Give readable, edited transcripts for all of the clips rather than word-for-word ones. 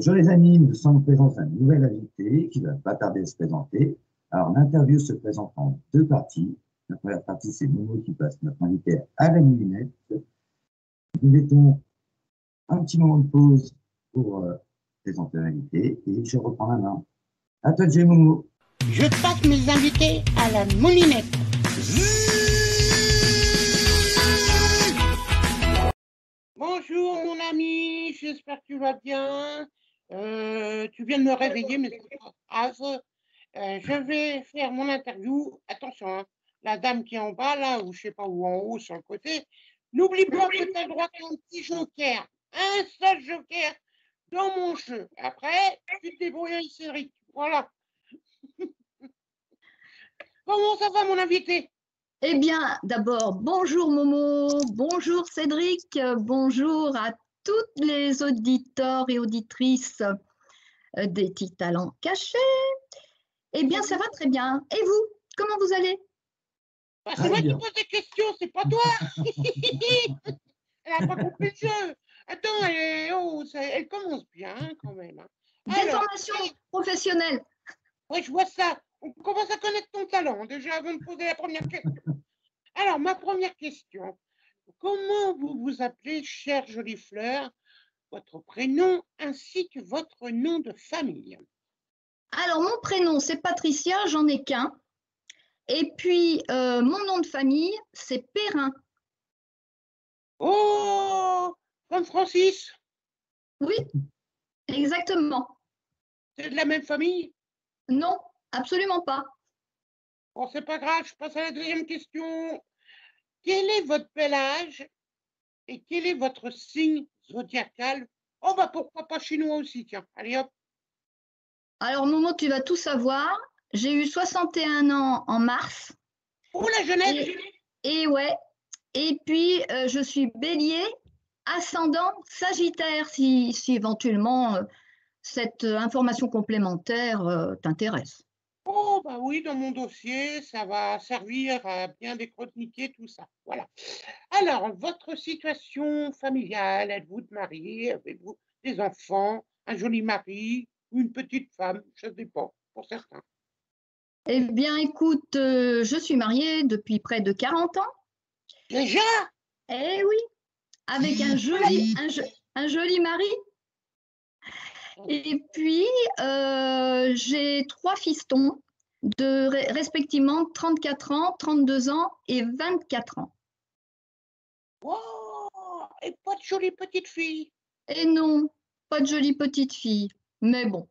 Bonjour les amis, nous sommes en présence d'un nouvel invité qui ne va pas tarder à se présenter. Alors l'interview se présente en deux parties. La première partie, c'est Momo qui passe notre invité à la moulinette. Nous mettons un petit moment de pause pour présenter l'invité et je reprends la main. À toi, Momo. Je passe mes invités à la moulinette. Bonjour mon ami, j'espère que tu vas bien. Tu viens de me réveiller, mais c'est pas grave. Je vais faire mon interview. Attention, hein, la dame qui est en bas, là, ou je sais pas où, en haut, sur le côté, n'oublie pas que tu as le droit à un petit joker. Un seul joker dans mon jeu. Après, tu te débrouilles avec Cédric. Voilà. Comment ça va, mon invité? Eh bien, d'abord, bonjour Momo, bonjour Cédric, bonjour à toutes les auditeurs et auditrices des petits talents cachés. Eh bien, ça va très bien. Et vous, comment vous allez? Bah, c'est moi qui pose des questions, c'est pas toi. Elle n'a pas compris le jeu. Attends, elle commence bien quand même. Hein. Des formations professionnelles. Oui, je vois ça. On commence à connaître ton talent déjà avant de poser la première question. Alors, ma première question. Comment vous vous appelez, chère jolie fleur, votre prénom ainsi que votre nom de famille? Alors, mon prénom, c'est Patricia, j'en ai qu'un. Et puis, mon nom de famille, c'est Perrin. Oh, comme Francis. Oui, exactement. C'est de la même famille? Non, absolument pas. Bon, c'est pas grave, je passe à la deuxième question. Quel est votre pelage et quel est votre signe zodiacal? Oh, bah pourquoi pas chinois aussi, tiens. Allez hop. Alors, Momo, tu vas tout savoir. J'ai eu 61 ans en mars. Oh, la jeunesse! Et ouais. Et puis, je suis bélier, ascendant sagittaire, si éventuellement cette information complémentaire t'intéresse. Oh, bah oui, dans mon dossier, ça va servir à bien déchroniquer tout ça. Voilà. Alors, votre situation familiale, êtes-vous marié? Avez-vous des enfants? Un joli mari? Ou une petite femme? Je ne sais pas, pour certains. Eh bien, écoute, je suis mariée depuis près de 40 ans. Déjà? Eh oui, avec un joli mari. Et puis, j'ai 3 fistons de respectivement 34 ans, 32 ans et 24 ans. Oh, et pas de jolie petite fille. Et non, pas de jolie petite fille, mais bon.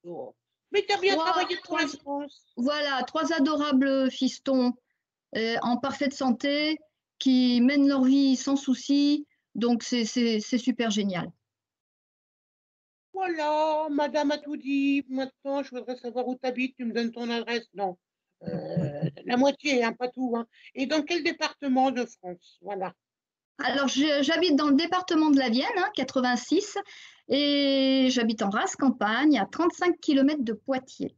Oh. Mais tu as bien travaillé pour la France. Voilà, 3 adorables fistons en parfaite santé qui mènent leur vie sans souci. Donc, c'est super génial. Voilà, madame a tout dit. Maintenant, je voudrais savoir où tu habites. Tu me donnes ton adresse? Non. La moitié, hein, pas tout. Hein. Et dans quel département de France? Voilà. Alors, j'habite dans le département de la Vienne, 86, et j'habite en race campagne, à 35 km de Poitiers.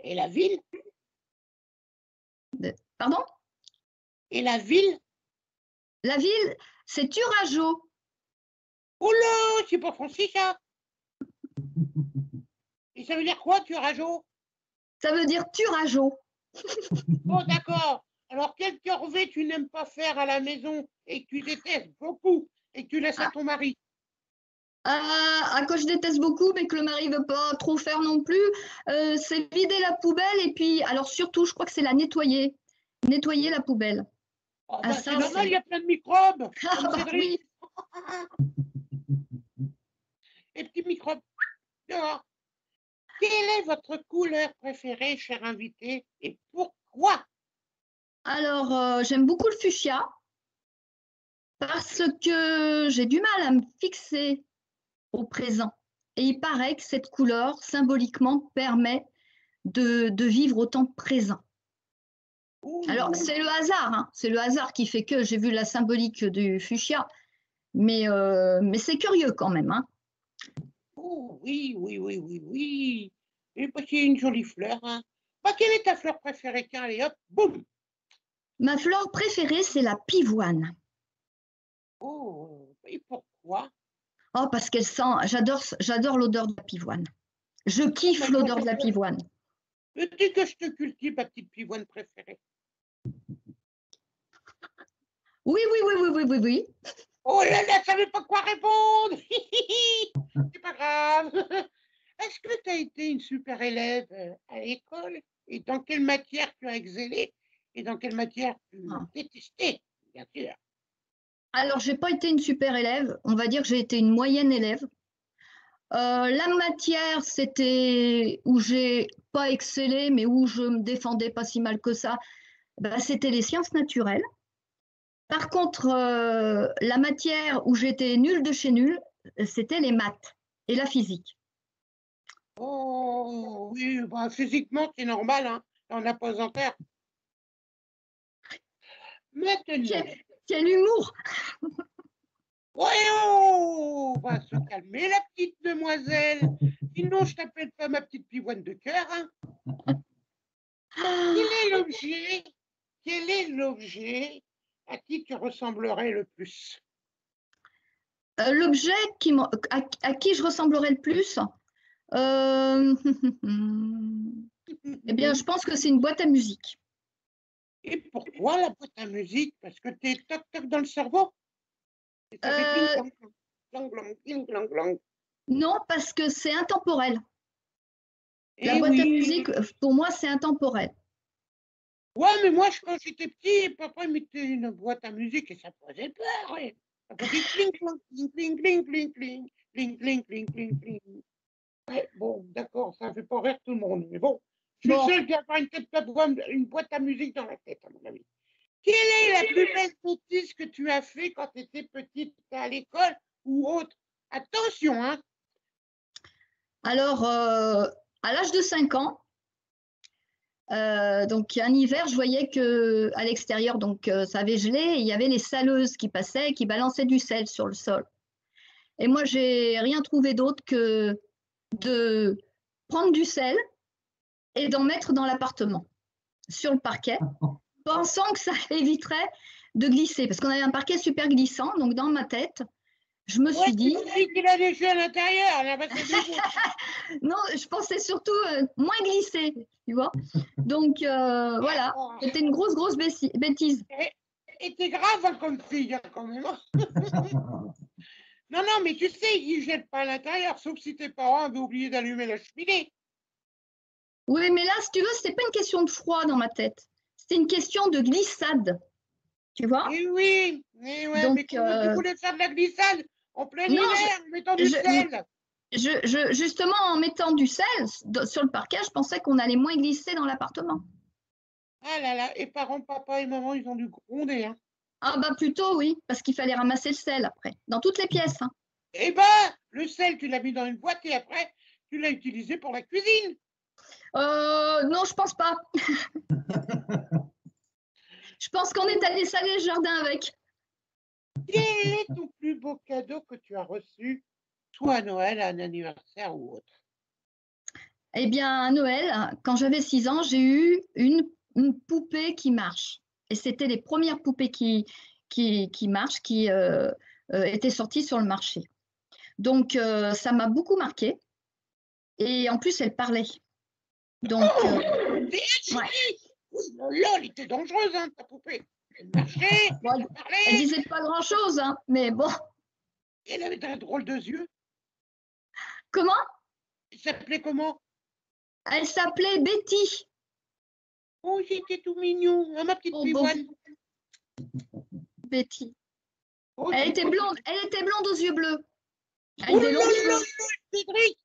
Et la ville? Pardon? Et la ville? La ville, c'est Turageau. Oh là, c'est pas Francis, ça? Et ça veut dire quoi, Turageau? Ça veut dire Turageau. Oh, d'accord. Alors, quelle corvée tu n'aimes pas faire à la maison et que tu détestes beaucoup et que tu laisses à ton mari? À quoi je déteste beaucoup, mais que le mari ne veut pas trop faire non plus, c'est vider la poubelle et puis, alors surtout, je crois que c'est la nettoyer. Nettoyer la poubelle. Oh, bah, c'est normal, il y a plein de microbes. Comme Cédric. Oui. Les petits microbes. Dehors. Quelle est votre couleur préférée, cher invité, et pourquoi? Alors, j'aime beaucoup le fuchsia parce que j'ai du mal à me fixer au présent. Et il paraît que cette couleur, symboliquement, permet de vivre au temps présent. Alors, c'est le hasard, c'est le hasard qui fait que j'ai vu la symbolique du fuchsia, mais c'est curieux quand même. Oh, oui, oui, oui, oui, oui. Et bah, c'est une jolie fleur. Hein. Bah, quelle est ta fleur préférée? Tiens, allez, hop, boum. Ma fleur préférée, c'est la pivoine. Oh, et pourquoi? Oh, parce qu'elle sent, j'adore l'odeur de la pivoine. Je kiffe l'odeur de la pivoine. Veux-tu que je te cultive ma petite pivoine préférée? Oui, oui, oui, oui, oui, oui, oui. Oh là là, je savais pas quoi répondre. C'est pas grave. Est-ce que tu as été une super élève à l'école? Et dans quelle matière tu as excellé? Et dans quelle matière tu Ah. détestais, bien sûr? Alors, j'ai pas été une super élève. On va dire que j'ai été une moyenne élève. La matière, c'était où j'ai pas excellé, mais où je me défendais pas si mal que ça, ben, c'était les sciences naturelles. Par contre, la matière où j'étais nulle de chez nulle, c'était les maths et la physique. Oh oui, bah, physiquement, c'est normal, hein. On n'a pas en terre. Maintenant, Quel humour! voyons, on va se calmer, la petite demoiselle. Sinon, je t'appelle pas ma petite pivoine de cœur, hein. Quel est l'objet? Quel est l'objet à qui tu ressemblerais le plus? L'objet à qui je ressemblerais le plus, eh bien, je pense que c'est une boîte à musique. Et pourquoi la boîte à musique? Parce que t'es toc-toc dans le cerveau? Et ça fait Euh, cling, clang, clang, clang, cling, clang, clang. non, parce que c'est intemporel. La Eh boîte à oui. musique, pour moi, c'est intemporel. Ouais, mais moi, quand j'étais petit, papa mettait une boîte à musique et ça faisait peur. Ouais. Ça faisait cling, clang, cling, cling, cling, cling, cling, cling, cling, cling, cling, cling. Ouais, bon, d'accord, ça fait pas rire tout le monde. Mais bon, je suis Bon, seul qui a pas une boîte à musique dans la tête, à mon avis. Quelle est la plus belle bêtise que tu as fait quand tu étais petite à l'école ou autre? Attention, hein. alors, à l'âge de 5 ans, donc un hiver, je voyais que à l'extérieur, donc ça avait gelé, et il y avait les saleuses qui passaient et qui balançaient du sel sur le sol. Et moi, j'ai rien trouvé d'autre que de prendre du sel et d'en mettre dans l'appartement, sur le parquet, pensant que ça éviterait de glisser, parce qu'on avait un parquet super glissant, donc dans ma tête, je me Ouais, suis dit, tu dis qu'il a des jeux à l'intérieur, là, parce que du coup, non, je pensais surtout moins glisser, tu vois. Donc voilà, oh, c'était une grosse bêtise. et t'es grave hein, comme fille, hein, quand même. Non, non, mais tu sais, ils jettent pas à l'intérieur, sauf si tes parents avaient oublié d'allumer la cheminée. Oui, mais là, si tu veux, c'était pas une question de froid dans ma tête. C'était une question de glissade, tu vois. Eh oui, mais ouais, mais Donc, comment tu voulais faire de la glissade en plein non, hiver, en mettant du je, sel? justement, en mettant du sel sur le parquet, je pensais qu'on allait moins glisser dans l'appartement. Ah là là, et parents, papa et maman, ils ont dû gronder, hein. Ah bah plutôt, oui, parce qu'il fallait ramasser le sel après, dans toutes les pièces. Hein. Eh ben, le sel, tu l'as mis dans une boîte et après, tu l'as utilisé pour la cuisine. Non, je pense pas. Je pense qu'on est allé saler le jardin avec. Quel est ton plus beau cadeau que tu as reçu, soit à Noël, à un anniversaire ou autre? Eh bien, à Noël, quand j'avais 6 ans, j'ai eu une poupée qui marche. Et c'était les premières poupées qui marchent, qui étaient sorties sur le marché. Donc, ça m'a beaucoup marqué. Et en plus, elle parlait. Donc, ouais. Là, elle était dangereuse, hein, ta poupée. Elle marchait, Bon, elle elle parlait, disait pas grand-chose, hein, mais bon. elle avait un drôle de yeux. Comment? Elle s'appelait comment? Elle s'appelait Betty. Oh, j'étais tout mignon, hein, ma petite Oh, bon, pivoine. Betty. Oh, Elle c'est était quoi? blonde. Elle était blonde aux yeux bleus. Oh Avec des là longs là, cheveux. Cédric,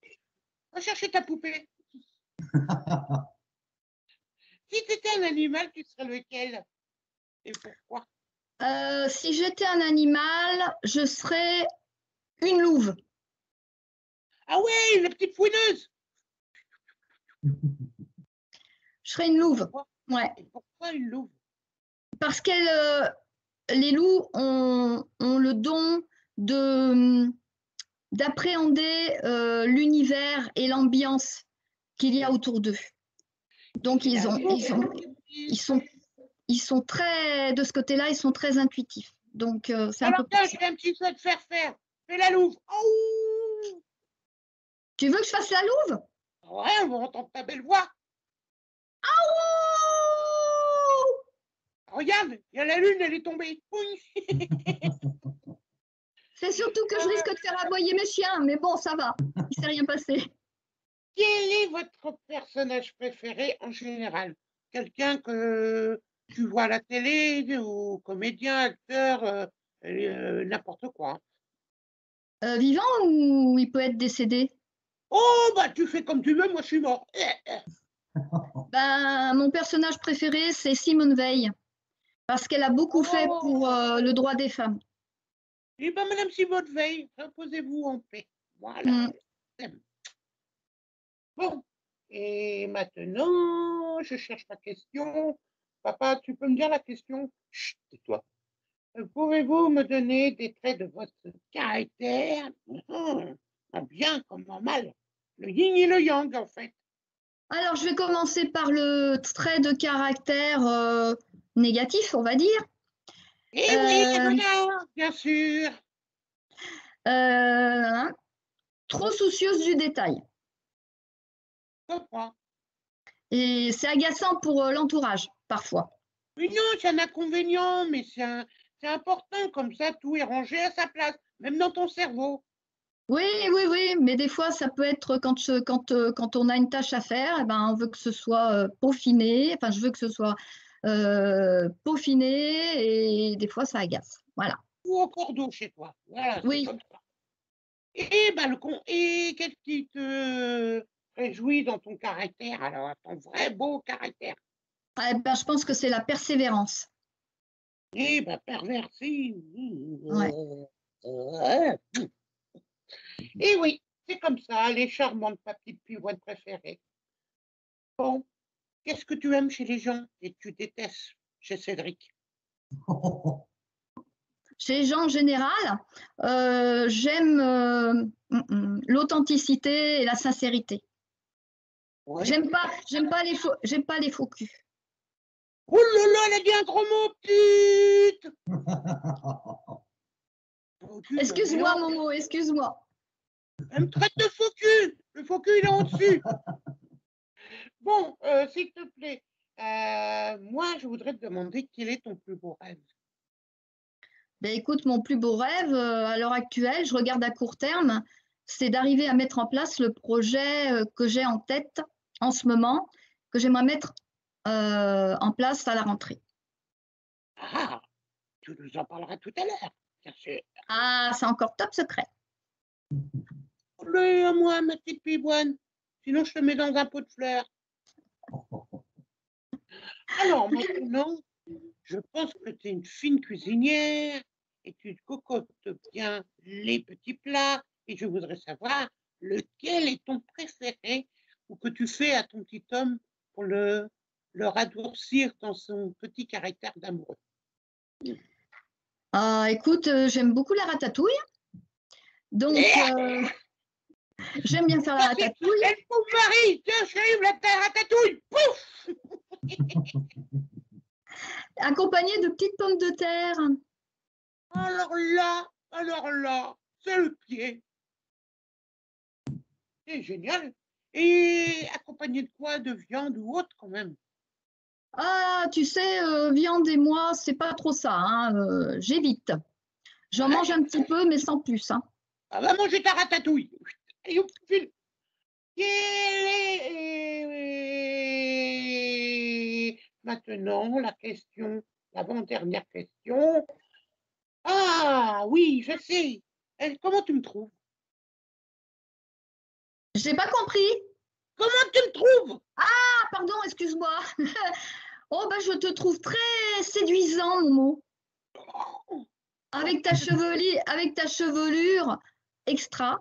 va chercher ta poupée. Si tu étais un animal, tu serais lequel? Et pourquoi? Si j'étais un animal, je serais une louve. Ah ouais, la petite fouineuse. Je serais une louve. Pourquoi? Ouais. Et pourquoi une louve? Parce que les loups ont le don d'appréhender l'univers et l'ambiance qu'il y a autour d'eux. Donc, C'est la louve. ils sont très, de ce côté-là, ils sont très intuitifs. Donc, c'est un peu Alors, pour tiens, je ça. fais un petit jeu de faire-faire. fais la louve. Oh, Tu veux que je fasse la louve? ouais, on va entendre ta belle voix. Regarde, il y a la lune, elle est tombée. Oui. C'est surtout que je risque de faire aboyer mes chiens, mais bon, ça va. Il ne s'est rien passé. Quel est votre personnage préféré en général? Quelqu'un que tu vois à la télé ou comédien, acteur, n'importe quoi. Vivant ou il peut être décédé? Oh, bah tu fais comme tu veux, moi je suis mort. Ben, mon personnage préféré, c'est Simone Veil, parce qu'elle a beaucoup fait pour le droit des femmes. Eh bien, Madame Simone Veil, reposez-vous en paix. Voilà. Bon, et maintenant, je cherche la question. Papa, tu peux me dire la question? Chut, tais-toi. Pouvez-vous me donner des traits de votre caractère? En bien comme en mal. Le yin et le yang, en fait. Alors, je vais commencer par le trait de caractère négatif, on va dire. Eh oui, voilà, bien sûr. Trop soucieuse du détail. Je comprends. Et c'est agaçant pour l'entourage, parfois. Oui, non, c'est un inconvénient, mais c'est important, comme ça, tout est rangé à sa place, même dans ton cerveau. Oui, mais des fois, ça peut être quand on a une tâche à faire, eh ben, on veut que ce soit peaufiné, enfin, je veux que ce soit peaufiné, et des fois, ça agace. Voilà. Ou au cordeau chez toi. Voilà, c'est Oui. comme ça. Et qu'est-ce qui te réjouit dans ton caractère, alors, ton vrai beau caractère? Eh ben, je pense que c'est la persévérance. Eh ben, perverti. Ouais. Et oui, c'est comme ça, les charmantes petites pivoines préférées. Bon, qu'est-ce que tu aimes chez les gens et que tu détestes chez Cédric? Chez les gens en général, j'aime l'authenticité et la sincérité. Ouais. J'aime pas les faux culs. Oh là là, elle a dit un gros mot, petite. Excuse-moi, Momo, excuse-moi. Elle me traite de faux cul. Le faux cul, il est en dessus. Bon, s'il te plaît, moi, je voudrais te demander quel est ton plus beau rêve? Ben, écoute, mon plus beau rêve à l'heure actuelle, je regarde à court terme, c'est d'arriver à mettre en place le projet que j'ai en tête en ce moment, que j'aimerais mettre en place à la rentrée. Ah, tu nous en parleras tout à l'heure, bien sûr. Ah, c'est encore top secret. Allez, à moi, ma petite pivoine. Sinon, je te mets dans un pot de fleurs. Alors, maintenant, je pense que tu es une fine cuisinière et tu cocottes bien les petits plats. Et je voudrais savoir lequel est ton préféré ou que tu fais à ton petit homme pour le radoucir dans son petit caractère d'amoureux. Écoute, j'aime beaucoup la ratatouille. Donc, j'aime bien faire la ratatouille. Et le pauvre mari, tiens, chérie, la ratatouille, pouf! Accompagnée de petites pommes de terre. Alors là, c'est le pied. C'est génial. Et accompagné de quoi? De viande ou autre quand même? Ah, tu sais, viande et moi, c'est pas trop ça, hein, j'évite. J'en mange un petit peu, mais sans plus. Hein. Ah, va manger ta ratatouille. Allez, hop, file. Maintenant, la question, l'avant-dernière question. Ah oui, je sais. Comment tu me trouves? J'ai pas compris. Comment tu me trouves? Ah, pardon, excuse-moi. Oh, ben, je te trouve très séduisant, Momo. Avec ta chevelure extra.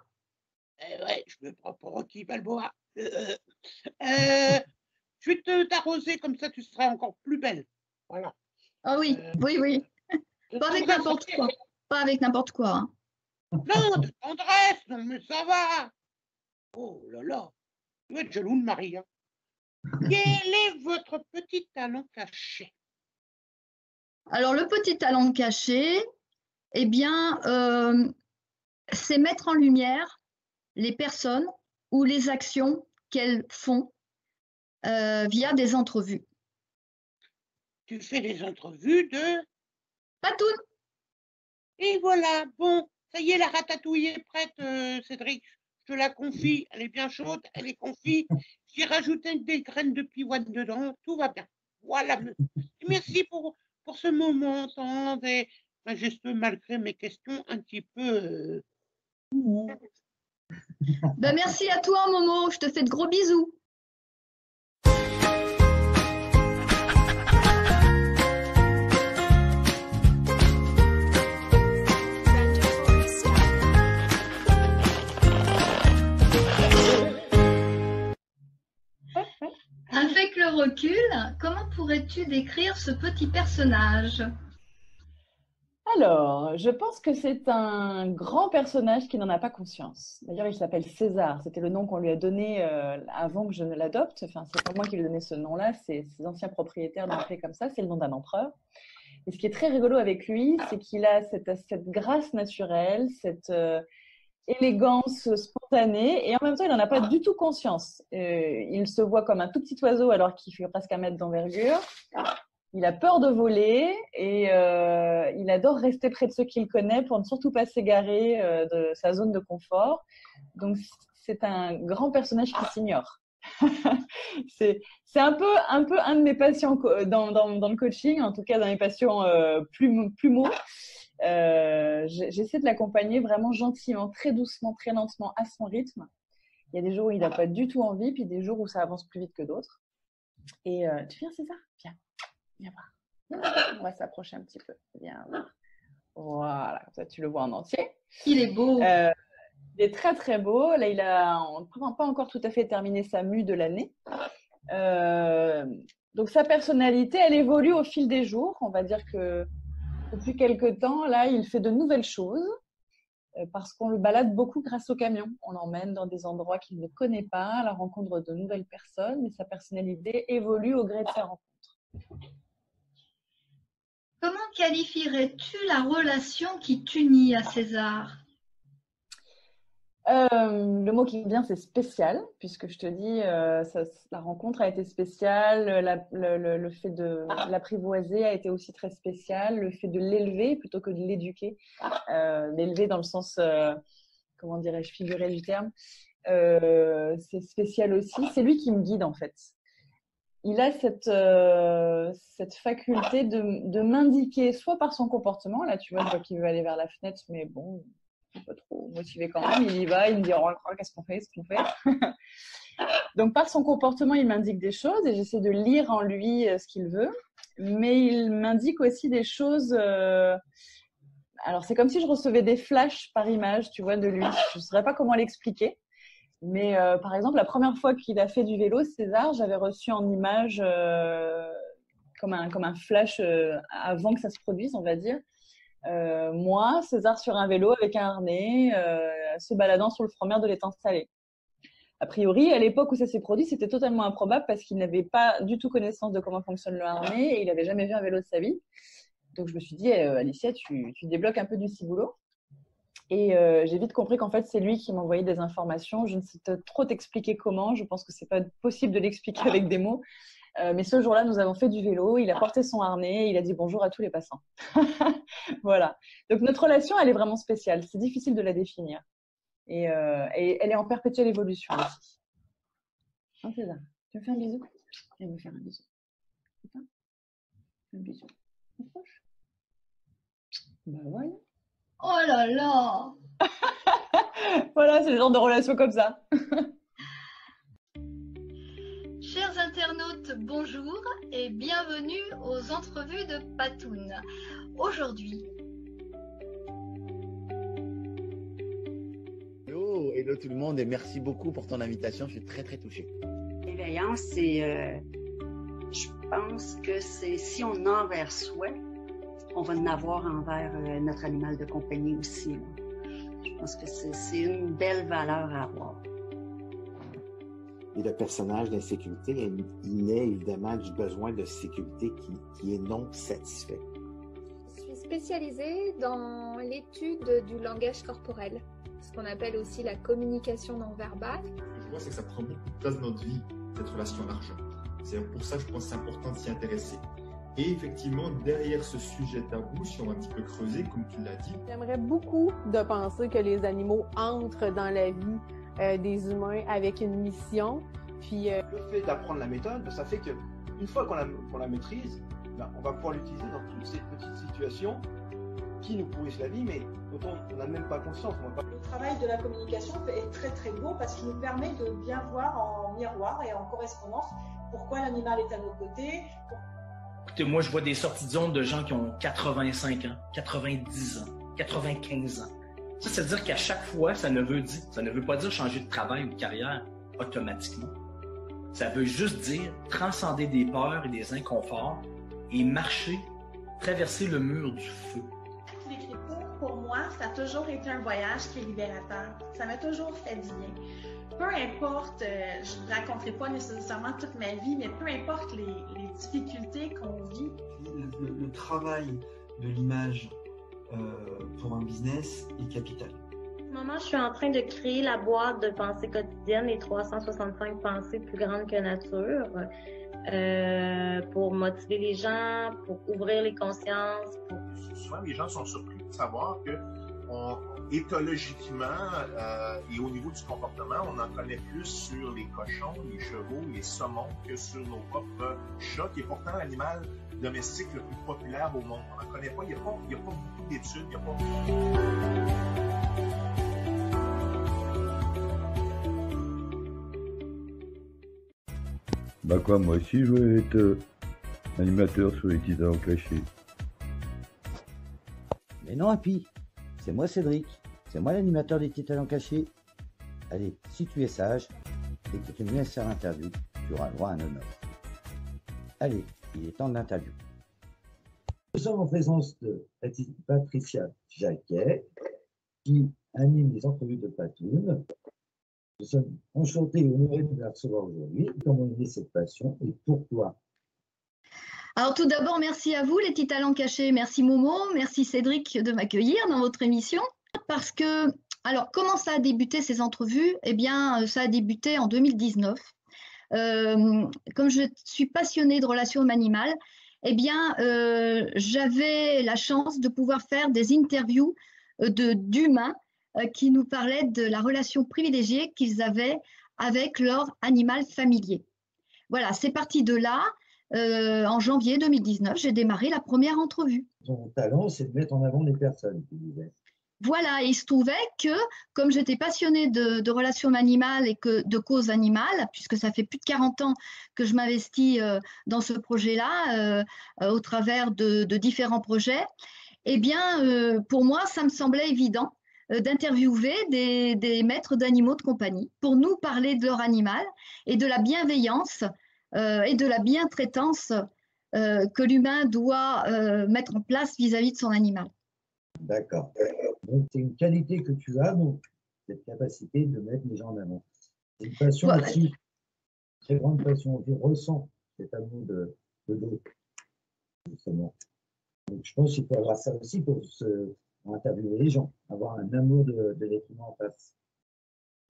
Ouais, je me prends pour Rocky Balboa. Je vais t'arroser comme ça, tu seras encore plus belle. Voilà. Ah oui. Pas avec n'importe quoi. Pas avec n'importe quoi. Hein. Non, de tendresse, non, mais ça va. Oh là là, tu vas être jaloux de Marie. Hein. Quel est votre petit talent caché? Alors, le petit talent caché, eh bien, c'est mettre en lumière les personnes ou les actions qu'elles font via des entrevues. Tu fais des entrevues de... Patoun, Et voilà, bon, ça y est, la ratatouille est prête, Cédric. Je te la confie, elle est bien chaude, elle est confie. J'ai rajouté des graines de pivoine dedans, tout va bien. Voilà. Merci pour ce moment tendre et majestueux malgré mes questions un petit peu... ben merci à toi Momo, je te fais de gros bisous. Avec le recul, comment pourrais-tu décrire ce petit personnage? Alors, je pense que c'est un grand personnage qui n'en a pas conscience. D'ailleurs, il s'appelle César. C'était le nom qu'on lui a donné avant que je ne l'adopte. Enfin, c'est pas moi qui lui ai donné ce nom-là, c'est ses anciens propriétaires l'ont appelé comme ça. C'est le nom d'un empereur. Et ce qui est très rigolo avec lui, c'est qu'il a cette grâce naturelle, cette élégance spontanée, et en même temps, il n'en a pas du tout conscience. Il se voit comme un tout petit oiseau alors qu'il fait presque 1 mètre d'envergure. Il a peur de voler et il adore rester près de ceux qu'il connaît pour ne surtout pas s'égarer de sa zone de confort. Donc, c'est un grand personnage qui s'ignore. c'est un peu un de mes patients dans le coaching, en tout cas dans mes patients plumeaux. J'essaie de l'accompagner vraiment gentiment, très doucement, très lentement, à son rythme. Il y a des jours où il n'a pas du tout envie, puis des jours où ça avance plus vite que d'autres. Et tu viens, César? Viens voir. On va s'approcher un petit peu. Viens voir. Voilà, comme ça tu le vois en entier. Il est beau. Il est très très beau. Là, il a pas encore tout à fait terminé sa mue de l'année. Donc sa personnalité, elle évolue au fil des jours. On va dire que depuis quelques temps, là, il fait de nouvelles choses parce qu'on le balade beaucoup grâce au camion. On l'emmène dans des endroits qu'il ne connaît pas, à la rencontre de nouvelles personnes, et sa personnalité évolue au gré de sa rencontre. Comment qualifierais-tu la relation qui t'unit à César? Le mot qui vient, c'est spécial, puisque je te dis, la rencontre a été spéciale, le fait de l'apprivoiser a été aussi très spécial, le fait de l'élever plutôt que de l'éduquer, l'élever dans le sens, comment dirais-je, figuré du terme, c'est spécial aussi. C'est lui qui me guide en fait. Il a cette faculté de m'indiquer, soit par son comportement, là tu vois, je vois qu'il veut aller vers la fenêtre, mais bon, il n'est pas trop motivé quand même, il y va, il me dit, oh, qu'est-ce qu'on fait, Donc par son comportement, il m'indique des choses et j'essaie de lire en lui ce qu'il veut, mais il m'indique aussi des choses, alors c'est comme si je recevais des flashs par image, tu vois, de lui, je ne saurais pas comment l'expliquer. Mais par exemple, la première fois qu'il a fait du vélo, César, j'avais reçu en image comme un flash avant que ça se produise, on va dire. Moi, César sur un vélo avec un harnais, se baladant sur le front mer de l'étang Salé. A priori, à l'époque où ça s'est produit, c'était totalement improbable parce qu'il n'avait pas du tout connaissance de comment fonctionne le harnais et il n'avait jamais vu un vélo de sa vie. Donc je me suis dit, Alicia, tu débloques un peu du ciboulot. Et j'ai vite compris qu'en fait, c'est lui qui m'envoyait des informations. Je ne sais trop t'expliquer comment. Je pense que ce n'est pas possible de l'expliquer avec des mots. Mais ce jour-là, nous avons fait du vélo. Il a porté son harnais. Il a dit bonjour à tous les passants. Voilà. Donc, notre relation, elle est vraiment spéciale. C'est difficile de la définir. Et elle est en perpétuelle évolution aussi. Hein, César, tu me fais un bisou? Viens me faire un bisou. Un bisou. Approche. Bah voilà. Oh là là! Voilà, c'est le genre de relation comme ça. Chers internautes, bonjour et bienvenue aux entrevues de Patoun. Aujourd'hui, Hello tout le monde et merci beaucoup pour ton invitation, je suis très très touché. L'éveillance, c'est, je pense que c'est si on a envers soi, on va en avoir envers notre animal de compagnie aussi. Là. Je pense que c'est une belle valeur à avoir. Et le personnage d'insécurité, il naît évidemment du besoin de sécurité qui est non satisfait. Je suis spécialisée dans l'étude du langage corporel, ce qu'on appelle aussi la communication non verbale. Ce que je vois, c'est que ça prend beaucoup de place dans notre vie, cette relation à l'argent. C'est pour ça que je pense que c'est important de s'y intéresser. Et effectivement, derrière ce sujet tabou, si on va un petit peu creuser, comme tu l'as dit. J'aimerais beaucoup de penser que les animaux entrent dans la vie des humains avec une mission. Puis, le fait d'apprendre la méthode, ça fait qu'une fois qu'on la maîtrise, on va pouvoir l'utiliser dans toutes ces petites situations qui nous pourrissent la vie, mais dont on n'a même pas conscience. Le travail de la communication est très très beau parce qu'il nous permet de bien voir en miroir et en correspondance pourquoi l'animal est à nos côtés. Écoutez, moi, je vois des sorties de zone de gens qui ont 85 ans, 90 ans, 95 ans. Ça, c'est-à-dire qu'à chaque fois, ça ne veut pas dire changer de travail ou de carrière automatiquement. Ça veut juste dire transcender des peurs et des inconforts et marcher, traverser le mur du feu. L'écriture, pour moi, ça a toujours été un voyage qui est libérateur. Ça m'a toujours fait du bien. Peu importe, je ne raconterai pas nécessairement toute ma vie, mais peu importe les difficultés qu'on vit. Le travail de l'image pour un business est capital. En ce moment, je suis en train de créer la boîte de pensée quotidienne, les 365 pensées plus grandes que nature, pour motiver les gens, pour ouvrir les consciences. Souvent, les gens sont surpris de savoir que éthologiquement et au niveau du comportement, on en connaît plus sur les cochons, les chevaux, les saumons que sur nos propres chats, qui est pourtant l'animal domestique le plus populaire au monde. On n'en connaît pas, il n'y a pas beaucoup d'études, il n'y a pas Bah quoi, moi aussi je voulais être animateur sur les Titans cachés. Mais non, Happy, c'est moi Cédric, c'est moi l'animateur des Titans cachés. Allez, si tu es sage et que tu me laisses faire l'interview, tu auras le droit à un honneur. Allez, il est temps de l'interview. Nous sommes en présence de Patricia Jacquet, qui anime les entrevues de Patoun. Nous sommes enchantés et honorés de la recevoir aujourd'hui. Comment est née cette passion et pourquoi? Alors tout d'abord, merci à vous les petits talents cachés. Merci Momo, merci Cédric de m'accueillir dans votre émission. Parce que, alors comment ça a débuté ces entrevues? Eh bien, ça a débuté en 2019. Comme je suis passionnée de relations humaines-animales, eh bien, j'avais la chance de pouvoir faire des interviews d'humains qui nous parlaient de la relation privilégiée qu'ils avaient avec leur animal familier. Voilà, c'est parti de là. En janvier 2019, j'ai démarré la première entrevue. Ton talent, c'est de mettre en avant les personnes, tu disais. Voilà, et il se trouvait que, comme j'étais passionnée de relations animales et de causes animales, puisque ça fait plus de 40 ans que je m'investis dans ce projet-là, au travers de différents projets, eh bien, pour moi, ça me semblait évident d'interviewer des maîtres d'animaux de compagnie pour nous parler de leur animal et de la bienveillance et de la bientraitance que l'humain doit mettre en place vis-à-vis de son animal. D'accord. Donc, c'est une qualité que tu as, donc, cette capacité de mettre les gens en avant. C'est une passion aussi, très grande passion. Je ressens cet amour de l'autre, justement. Donc, je pense qu'il faut avoir ça aussi pour interviewer les gens, avoir un amour de l'être humain en face.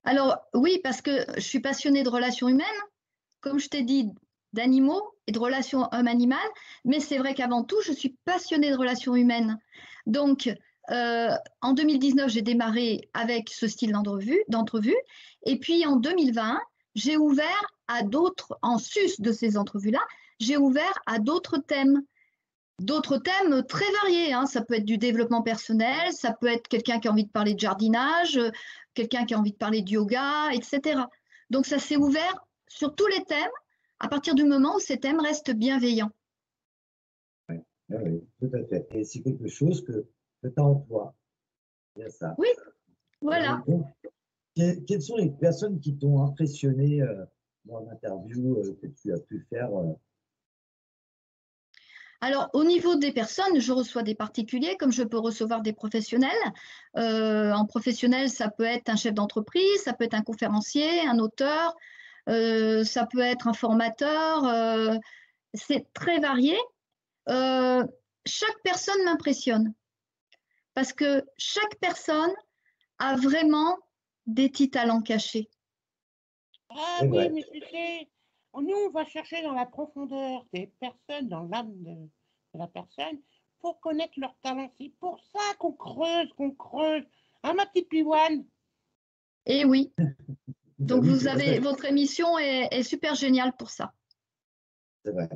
Alors, oui, parce que je suis passionnée de relations humaines, comme je t'ai dit, d'animaux et de relations homme-animal, mais c'est vrai qu'avant tout, je suis passionnée de relations humaines. Donc, en 2019, j'ai démarré avec ce style d'entrevue, et puis en 2020, j'ai ouvert à d'autres, en sus de ces entrevues-là, j'ai ouvert à d'autres thèmes très variés, hein. Ça peut être du développement personnel, ça peut être quelqu'un qui a envie de parler de jardinage, quelqu'un qui a envie de parler de yoga, etc. Donc, ça s'est ouvert sur tous les thèmes, à partir du moment où ces thèmes restent bienveillants. Oui, tout à fait. Et c'est quelque chose que tu as en toi. C'est ça. Oui, voilà. Donc, quelles sont les personnes qui t'ont impressionné dans l'interview que tu as pu faire Alors, au niveau des personnes, je reçois des particuliers comme je peux recevoir des professionnels. En professionnel, ça peut être un chef d'entreprise, ça peut être un conférencier, un auteur, ça peut être un formateur. C'est très varié. chaque personne m'impressionne parce que chaque personne a vraiment des petits talents cachés. Ah C'est oui, vrai. mais tu sais, nous, on va chercher dans la profondeur des personnes, dans l'âme de la personne, pour connaître leurs talents. C'est pour ça qu'on creuse, qu'on creuse. Hein, ma petite Pivoine? Et oui. Donc, oui, vous tout à avez, fait. votre émission est super géniale pour ça. C'est vrai.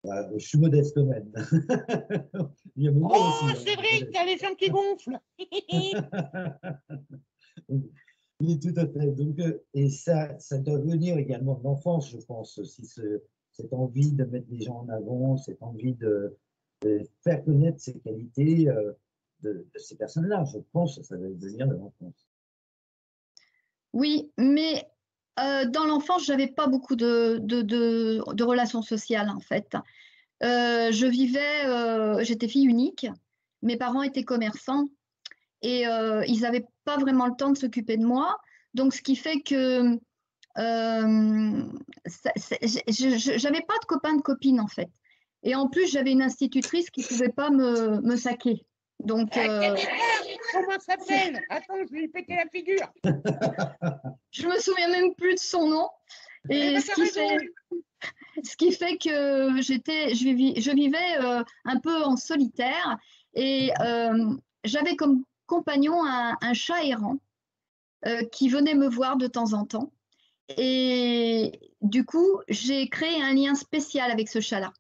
Je suis modeste quand même. Il y a beaucoup Oh, aussi, hein, Cédric, t'as les jambes qui gonflent. Oui, tout à fait. Donc, et ça doit venir également de l'enfance, je pense, aussi, cette envie de mettre les gens en avant, cette envie de faire connaître ces qualités de ces personnes-là. Je pense que ça doit venir de l'enfance. Oui, mais dans l'enfance, je n'avais pas beaucoup de relations sociales, en fait. J'étais fille unique, mes parents étaient commerçants et ils n'avaient pas vraiment le temps de s'occuper de moi. Donc, ce qui fait que j'avais pas de copains, de copines, en fait. Et en plus, j'avais une institutrice qui ne pouvait pas me saquer. Donc, Comment ça s'appelle? Attends, je vais lui péter la figure. je me souviens même plus de son nom. Et ben, ce qui fait que je vivais un peu en solitaire et j'avais comme compagnon un chat errant qui venait me voir de temps en temps. Et du coup, j'ai créé un lien spécial avec ce chat-là.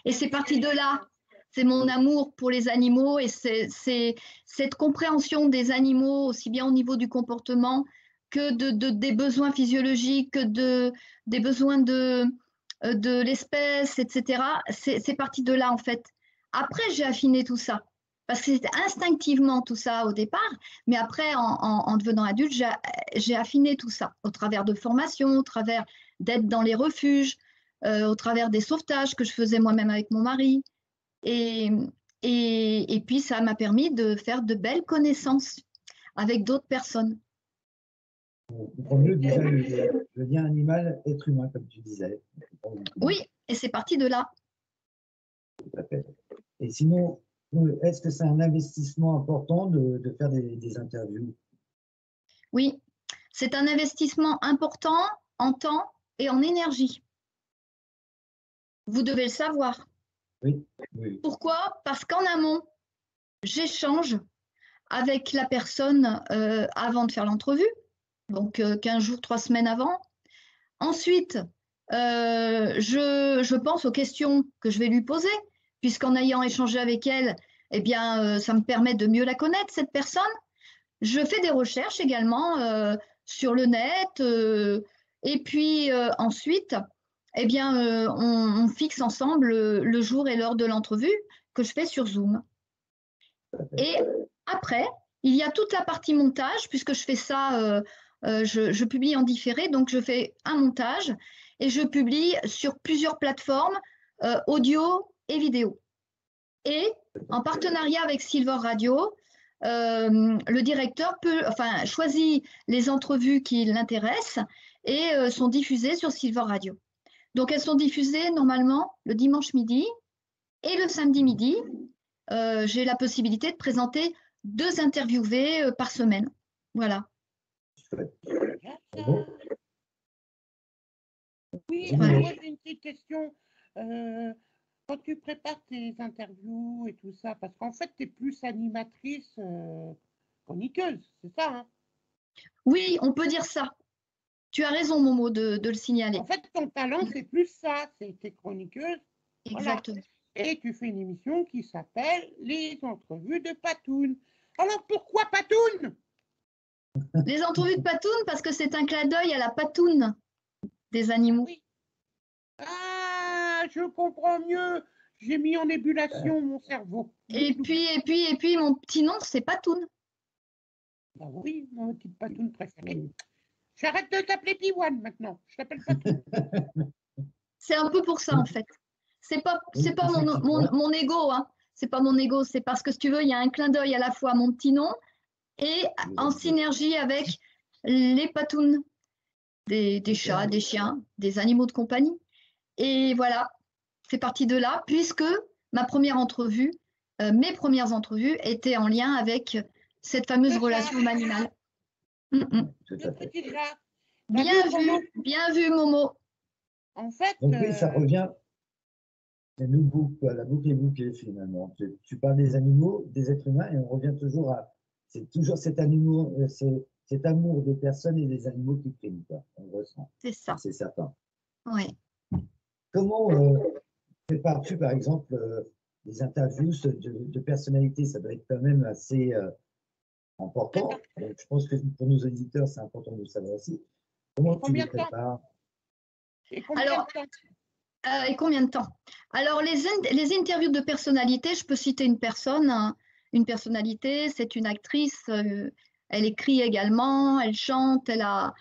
Et c'est parti de là. C'est mon amour pour les animaux et c'est cette compréhension des animaux, aussi bien au niveau du comportement que des besoins physiologiques, que des besoins de l'espèce, etc. C'est parti de là, en fait. Après, j'ai affiné tout ça. Parce que c'était instinctivement tout ça au départ, mais après, en devenant adulte, j'ai affiné tout ça au travers de formations, au travers d'être dans les refuges, au travers des sauvetages que je faisais moi-même avec mon mari. Et puis, ça m'a permis de faire de belles connaissances avec d'autres personnes. On comprend mieux déjà le lien animal-être humain, comme tu disais. Oui, et c'est parti de là. Tout à fait. Et sinon, est-ce que c'est un investissement important de faire des interviews? Oui, c'est un investissement important en temps et en énergie. Vous devez le savoir. Oui, oui. Pourquoi? Parce qu'en amont, j'échange avec la personne avant de faire l'entrevue, donc 15 jours, 3 semaines avant. Ensuite, je pense aux questions que je vais lui poser, puisqu'en ayant échangé avec elle, eh bien, ça me permet de mieux la connaître, cette personne. Je fais des recherches également sur le net. Et puis ensuite, eh bien, on fixe ensemble le jour et l'heure de l'entrevue que je fais sur Zoom. Et après, il y a toute la partie montage, puisque je fais ça, je publie en différé, donc je fais un montage et je publie sur plusieurs plateformes audio et vidéo. Et en partenariat avec Silver Radio, le directeur choisit les entrevues qui l'intéressent et sont diffusées sur Silver Radio. Donc, elles sont diffusées normalement le dimanche midi et le samedi midi. J'ai la possibilité de présenter 2 interviewés par semaine. Voilà. Oui, alors moi j'ai une petite question. Quand tu prépares tes interviews et tout ça, parce qu'en fait, tu es plus animatrice chroniqueuse, c'est ça, hein? Oui, on peut dire ça. Tu as raison, Momo, de le signaler. En fait, ton talent, c'est plus ça, c'est tes chroniqueuses. Exactement. Voilà. Et tu fais une émission qui s'appelle Les entrevues de Patoun. Alors, pourquoi Patoun? Les entrevues de Patoun, parce que c'est un clin d'œil à la patoune des animaux. Oui. Ah, je comprends mieux. J'ai mis en ébullition mon cerveau. Et puis, mon petit nom, c'est Patoun. Ah oui, mon petite Patoun préférée. J'arrête de t'appeler Pivoine maintenant. Je t'appelle Patoun. C'est un peu pour ça, en fait. C'est pas mon ego, hein. C'est pas mon ego. C'est parce que, si tu veux, il y a un clin d'œil à la fois à mon petit nom et en synergie avec les patounes, des chats, des chiens, des animaux de compagnie. Et voilà, c'est parti de là, puisque ma première entrevue, mes premières entrevues étaient en lien avec cette fameuse relation homme animal. Tout à fait. Bien vu, Momo. En fait. Donc oui, ça revient. C'est nouveau, quoi. La boucle est bouclée finalement. Tu parles des animaux, des êtres humains, et on revient toujours à. C'est toujours cet amour des personnes et des animaux qui priment, quoi. On le ressent. C'est ça. C'est certain. Oui. Comment prépares-tu, par exemple, des interviews de personnalités? Ça doit être quand même assez important. Donc, je pense que pour nos auditeurs, c'est important de le savoir aussi. Comment tu les prépares? Et combien de temps? Alors, les interviews de personnalités, je peux citer une personne, hein. Une personnalité, c'est une actrice, elle écrit également, elle chante, elle a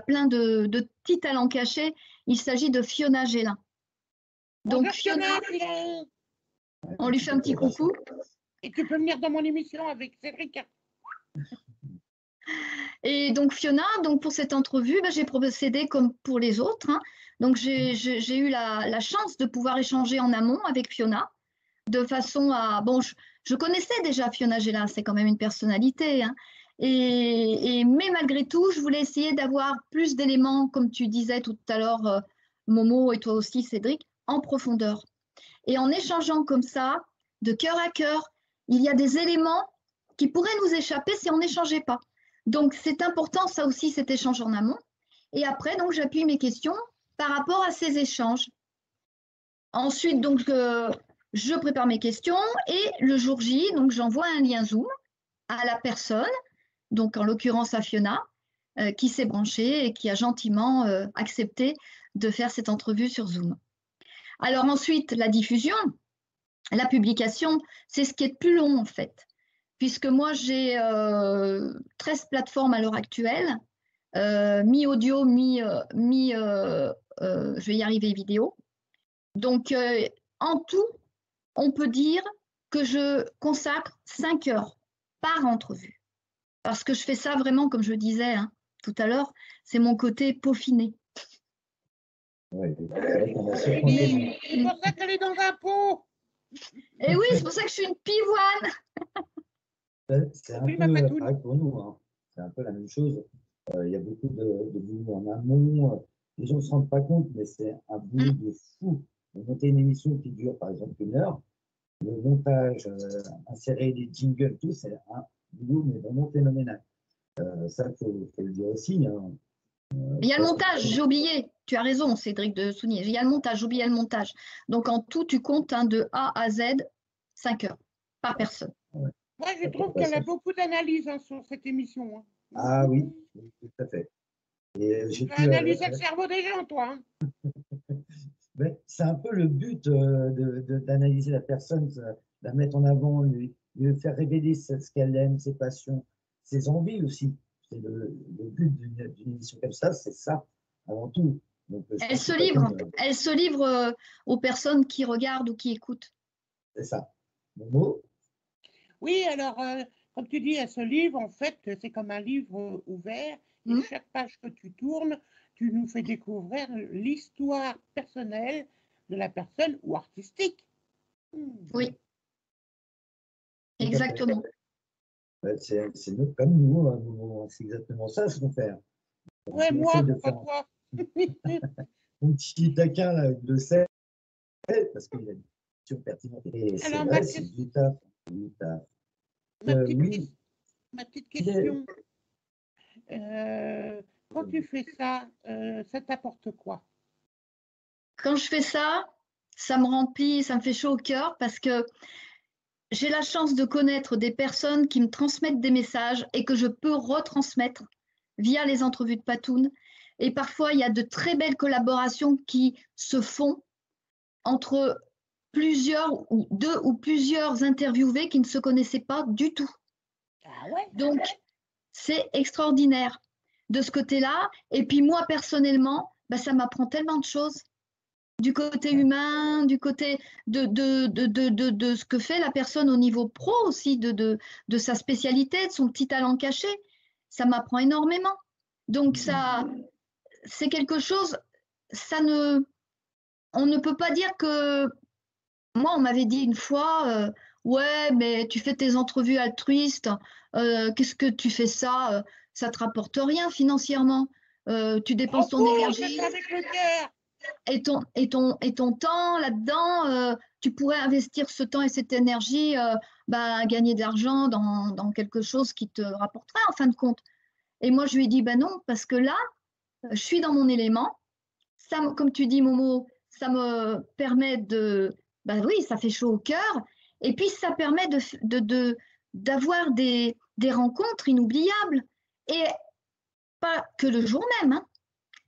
plein de petits talents cachés. Il s'agit de Fiona Gélin. Donc, Fiona, on lui fait un petit coucou. Et tu peux venir dans mon émission avec Cédric. Et donc, Fiona, donc pour cette entrevue, j'ai procédé comme pour les autres, hein. Donc, j'ai eu la chance de pouvoir échanger en amont avec Fiona, de façon à… Bon, je connaissais déjà Fiona Gélin, c'est quand même une personnalité, hein. Mais malgré tout, je voulais essayer d'avoir plus d'éléments, comme tu disais tout à l'heure, Momo, et toi aussi, Cédric, en profondeur. Et en échangeant comme ça, de cœur à cœur, il y a des éléments qui pourraient nous échapper si on n'échangeait pas. Donc, c'est important, ça aussi, cet échange en amont. Et après, donc, j'appuie mes questions par rapport à ces échanges. Ensuite, donc, je prépare mes questions et le jour J, donc, j'envoie un lien Zoom à la personne, donc en l'occurrence à Fiona, qui s'est branchée et qui a gentiment accepté de faire cette entrevue sur Zoom. Alors ensuite, la diffusion, la publication, c'est ce qui est le plus long en fait, puisque moi j'ai 13 plateformes à l'heure actuelle, mi-audio, je vais y arriver, vidéo. Donc en tout, on peut dire que je consacre 5 heures par entrevue, parce que je fais ça vraiment, comme je disais tout à l'heure, c'est mon côté peaufiné. Ouais, c'est pour ça qu'elle est dans un pot. Et oui, c'est pour ça que je suis une pivoine. C'est un peu pareil pour nous, hein. C'est un peu la même chose. Il y a beaucoup de boulot en amont. Les gens ne se rendent pas compte, mais c'est un boulot de fou. De monter une émission qui dure par exemple 1 heure, le montage, insérer des jingles, tout, c'est un boulot mais vraiment phénoménal. Ça, il faut le dire aussi, hein. Il y a le montage, j'ai oublié. Tu as raison, Cédric, de souligner. Il y a le montage, j'ai oublié le montage. Donc, en tout, tu comptes de A à Z, 5 heures par personne. Moi, je trouve qu'elle a beaucoup d'analyses sur cette émission. Hein. Ah oui, tout à fait. Tu as analysé le cerveau des gens, toi. C'est un peu le but d'analyser la personne, la mettre en avant, lui faire révéler ce qu'elle aime, ses passions, ses envies aussi. C'est le but d'une émission comme ça, c'est ça, avant tout. Donc, elle se livre aux personnes qui regardent ou qui écoutent. C'est ça. Momo? Oui, alors, comme tu dis, elle se livre, en fait, c'est comme un livre ouvert. Et chaque page que tu tournes, tu nous fais découvrir l'histoire personnelle de la personne ou artistique. Oui. Exactement. C'est comme nous, c'est exactement ça ce qu'on fait. Ouais, moi, pas toi. Mon petit taquin, là, le sait, parce qu'il a une question pertinente. Et c'est vrai, c'est du taf. Ma petite question. Quand tu fais ça, ça t'apporte quoi? Quand je fais ça, ça me remplit, ça me fait chaud au cœur parce que j'ai la chance de connaître des personnes qui me transmettent des messages et que je peux retransmettre via les entrevues de Patoun. Et parfois, il y a de très belles collaborations qui se font entre plusieurs ou 2 ou plusieurs interviewés qui ne se connaissaient pas du tout. Ah ouais. Donc, c'est extraordinaire de ce côté-là. Et puis moi, personnellement, ça m'apprend tellement de choses. Du côté humain, du côté de ce que fait la personne au niveau pro aussi, de sa spécialité, de son petit talent caché. Ça m'apprend énormément. Donc, ça, c'est quelque chose, on ne peut pas dire que Moi, on m'avait dit une fois, ouais, mais tu fais tes entrevues altruistes, qu'est-ce que tu fais ça? Ça ne te rapporte rien financièrement. Tu dépenses ton énergie avec le cœur. et ton temps là-dedans. Tu pourrais investir ce temps et cette énergie à gagner de l'argent dans quelque chose qui te rapporterait en fin de compte. Et moi, je lui ai dit, ben non, parce que là, je suis dans mon élément. Ça, comme tu dis, Momo, ça me permet de... Ben oui, ça fait chaud au cœur. Et puis, ça permet d'avoir des rencontres inoubliables. Et pas que le jour même, hein.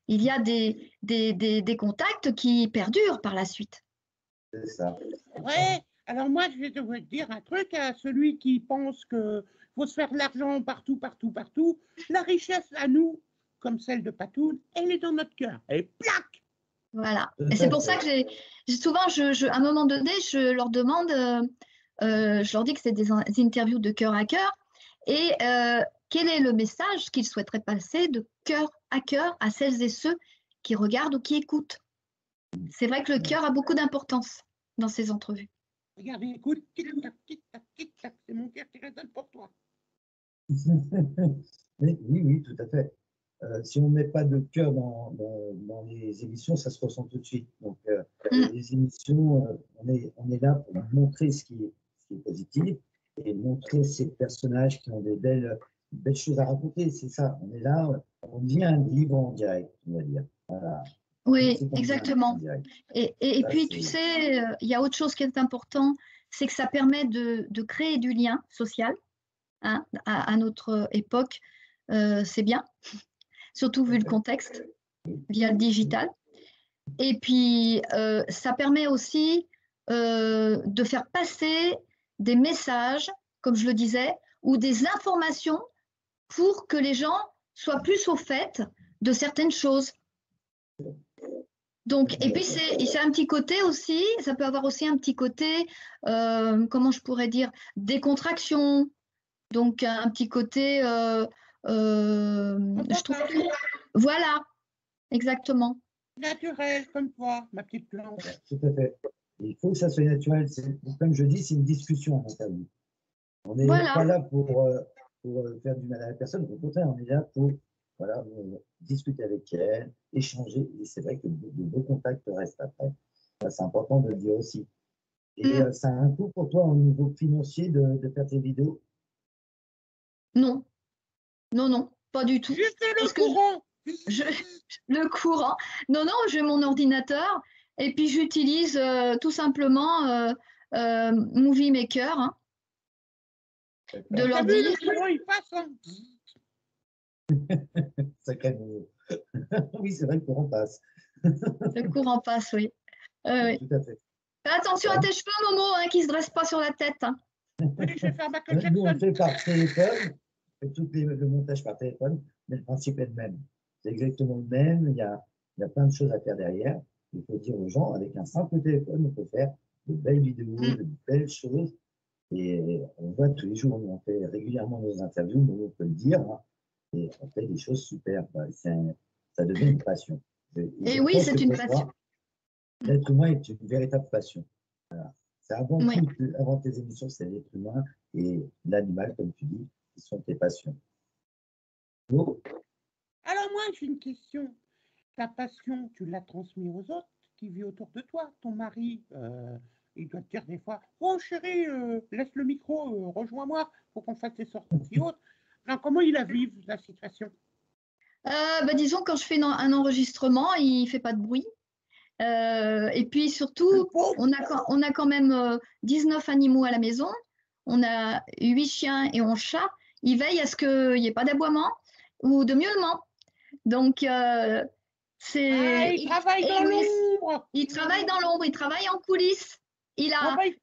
Il y a des contacts qui perdurent par la suite. C'est ça. Ouais, alors moi, je vais te dire un truc à celui qui pense qu'il faut se faire de l'argent partout, partout, partout. La richesse, à nous, comme celle de Patoun, elle est dans notre cœur. Elle est plaque. Voilà. Et c'est pour ça que souvent, à un moment donné, je leur demande, je leur dis que c'est des interviews de cœur à cœur. Et quel est le message qu'ils souhaiteraient passer de cœur à cœur à celles et ceux qui regardent ou qui écoutent? C'est vrai que le cœur a beaucoup d'importance dans ces entrevues. Regardez, écoute, tic-tac, tic-tac, tic-tac, c'est mon cœur qui résonne pour toi. Oui, tout à fait. Si on ne met pas de cœur dans les émissions, ça se ressent tout de suite. Donc, les émissions, on est là pour montrer ce qui est positif et montrer ces personnages qui ont des belles choses à raconter. C'est ça, on est là, on dit un livre en direct, on va dire. Voilà. Oui, exactement. Et puis, tu sais, il y a autre chose qui est important, c'est que ça permet de créer du lien social, hein, à notre époque. C'est bien, surtout vu le contexte, via le digital. Et puis, ça permet aussi de faire passer des messages, comme je le disais, ou des informations pour que les gens soient plus au fait de certaines choses. Donc, et puis c'est un petit côté aussi, ça peut avoir aussi un petit côté, comment je pourrais dire, décontraction. Donc un petit côté, je trouve que, voilà, exactement. Naturel, comme toi, ma petite plante. Tout à fait. Il faut que ça soit naturel. Comme je dis, c'est une discussion en interview. On n'est pas là pour faire du mal à la personne. Au contraire, on est là pour discuter avec elle, échanger. Et c'est vrai que de beaux contacts restent après. C'est important de le dire aussi. Et ça a un coût pour toi au niveau financier de faire tes vidéos? Non. Non, pas du tout. Juste le courant. Le courant. Non, j'ai mon ordinateur et puis j'utilise tout simplement Movie Maker, hein, de l'ordi. Le courant, il passe, hein. Sacré mot. Oui, c'est vrai, le courant passe. Le courant passe, oui. Oui. Tout à fait. Fais attention à tes cheveux, Momo, hein, qui ne se dressent pas sur la tête. Hein. Oui, je vais faire Michael Jackson. Nous, on fait par téléphone, on fait tout le montage par téléphone, mais le principe est le même. C'est exactement le même. Il y a plein de choses à faire derrière. Il faut dire aux gens, avec un simple téléphone, on peut faire de belles vidéos, de belles choses. Et on voit tous les jours, on fait régulièrement nos interviews, on peut le dire. Hein, et on fait des choses super. Ça devient une passion. Et oui, c'est une passion. L'être humain est une véritable passion. Voilà. C'est avant tout, avant tes émissions, c'est l'être humain et l'animal, comme tu dis, qui sont tes passions. Bon. Alors moi, j'ai une question. Ta passion, tu l'as transmise aux autres qui vivent autour de toi. Ton mari, il doit te dire des fois, « Oh chérie, laisse le micro, rejoins-moi pour qu'on fasse des sorties autres. » Alors, comment il a vécu la situation? Disons, quand je fais un enregistrement, il ne fait pas de bruit. Et puis surtout, on a quand même 19 animaux à la maison. On a 8 chiens et 11 chats. Il veille à ce qu'il n'y ait pas d'aboiement ou de miaulement. Donc, c'est... il travaille dans l'ombre. Il travaille dans l'ombre, il travaille en coulisses.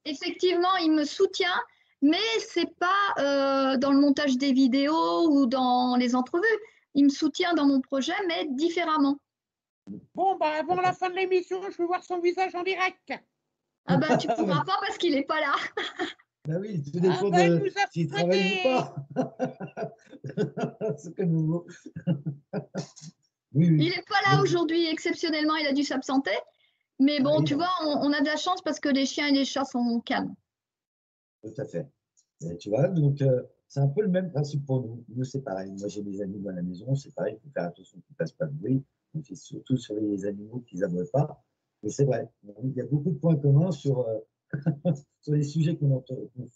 Effectivement, il me soutient, mais ce n'est pas dans le montage des vidéos ou dans les entrevues. Il me soutient dans mon projet, mais différemment. Bon, avant la fin de l'émission, je veux voir son visage en direct. Ah bah, tu ne pourras pas parce qu'il n'est pas là. Bah oui, tout dépend de s'il travaille ou pas. C'est comme nouveau. Oui. Il n'est pas là aujourd'hui, exceptionnellement, il a dû s'absenter. Mais bon, Oui, tu vois, on a de la chance parce que les chiens et les chats sont calmes. tout à fait. Et tu vois, donc c'est un peu le même principe pour nous. Nous, c'est pareil. Moi, j'ai des animaux à la maison, c'est pareil, il faut faire attention qu'ils ne fassent pas de bruit. Donc, c'est surtout sur les animaux qu'ils n'aboient pas. Mais c'est vrai, il y a beaucoup de points communs sur, sur les sujets qu'on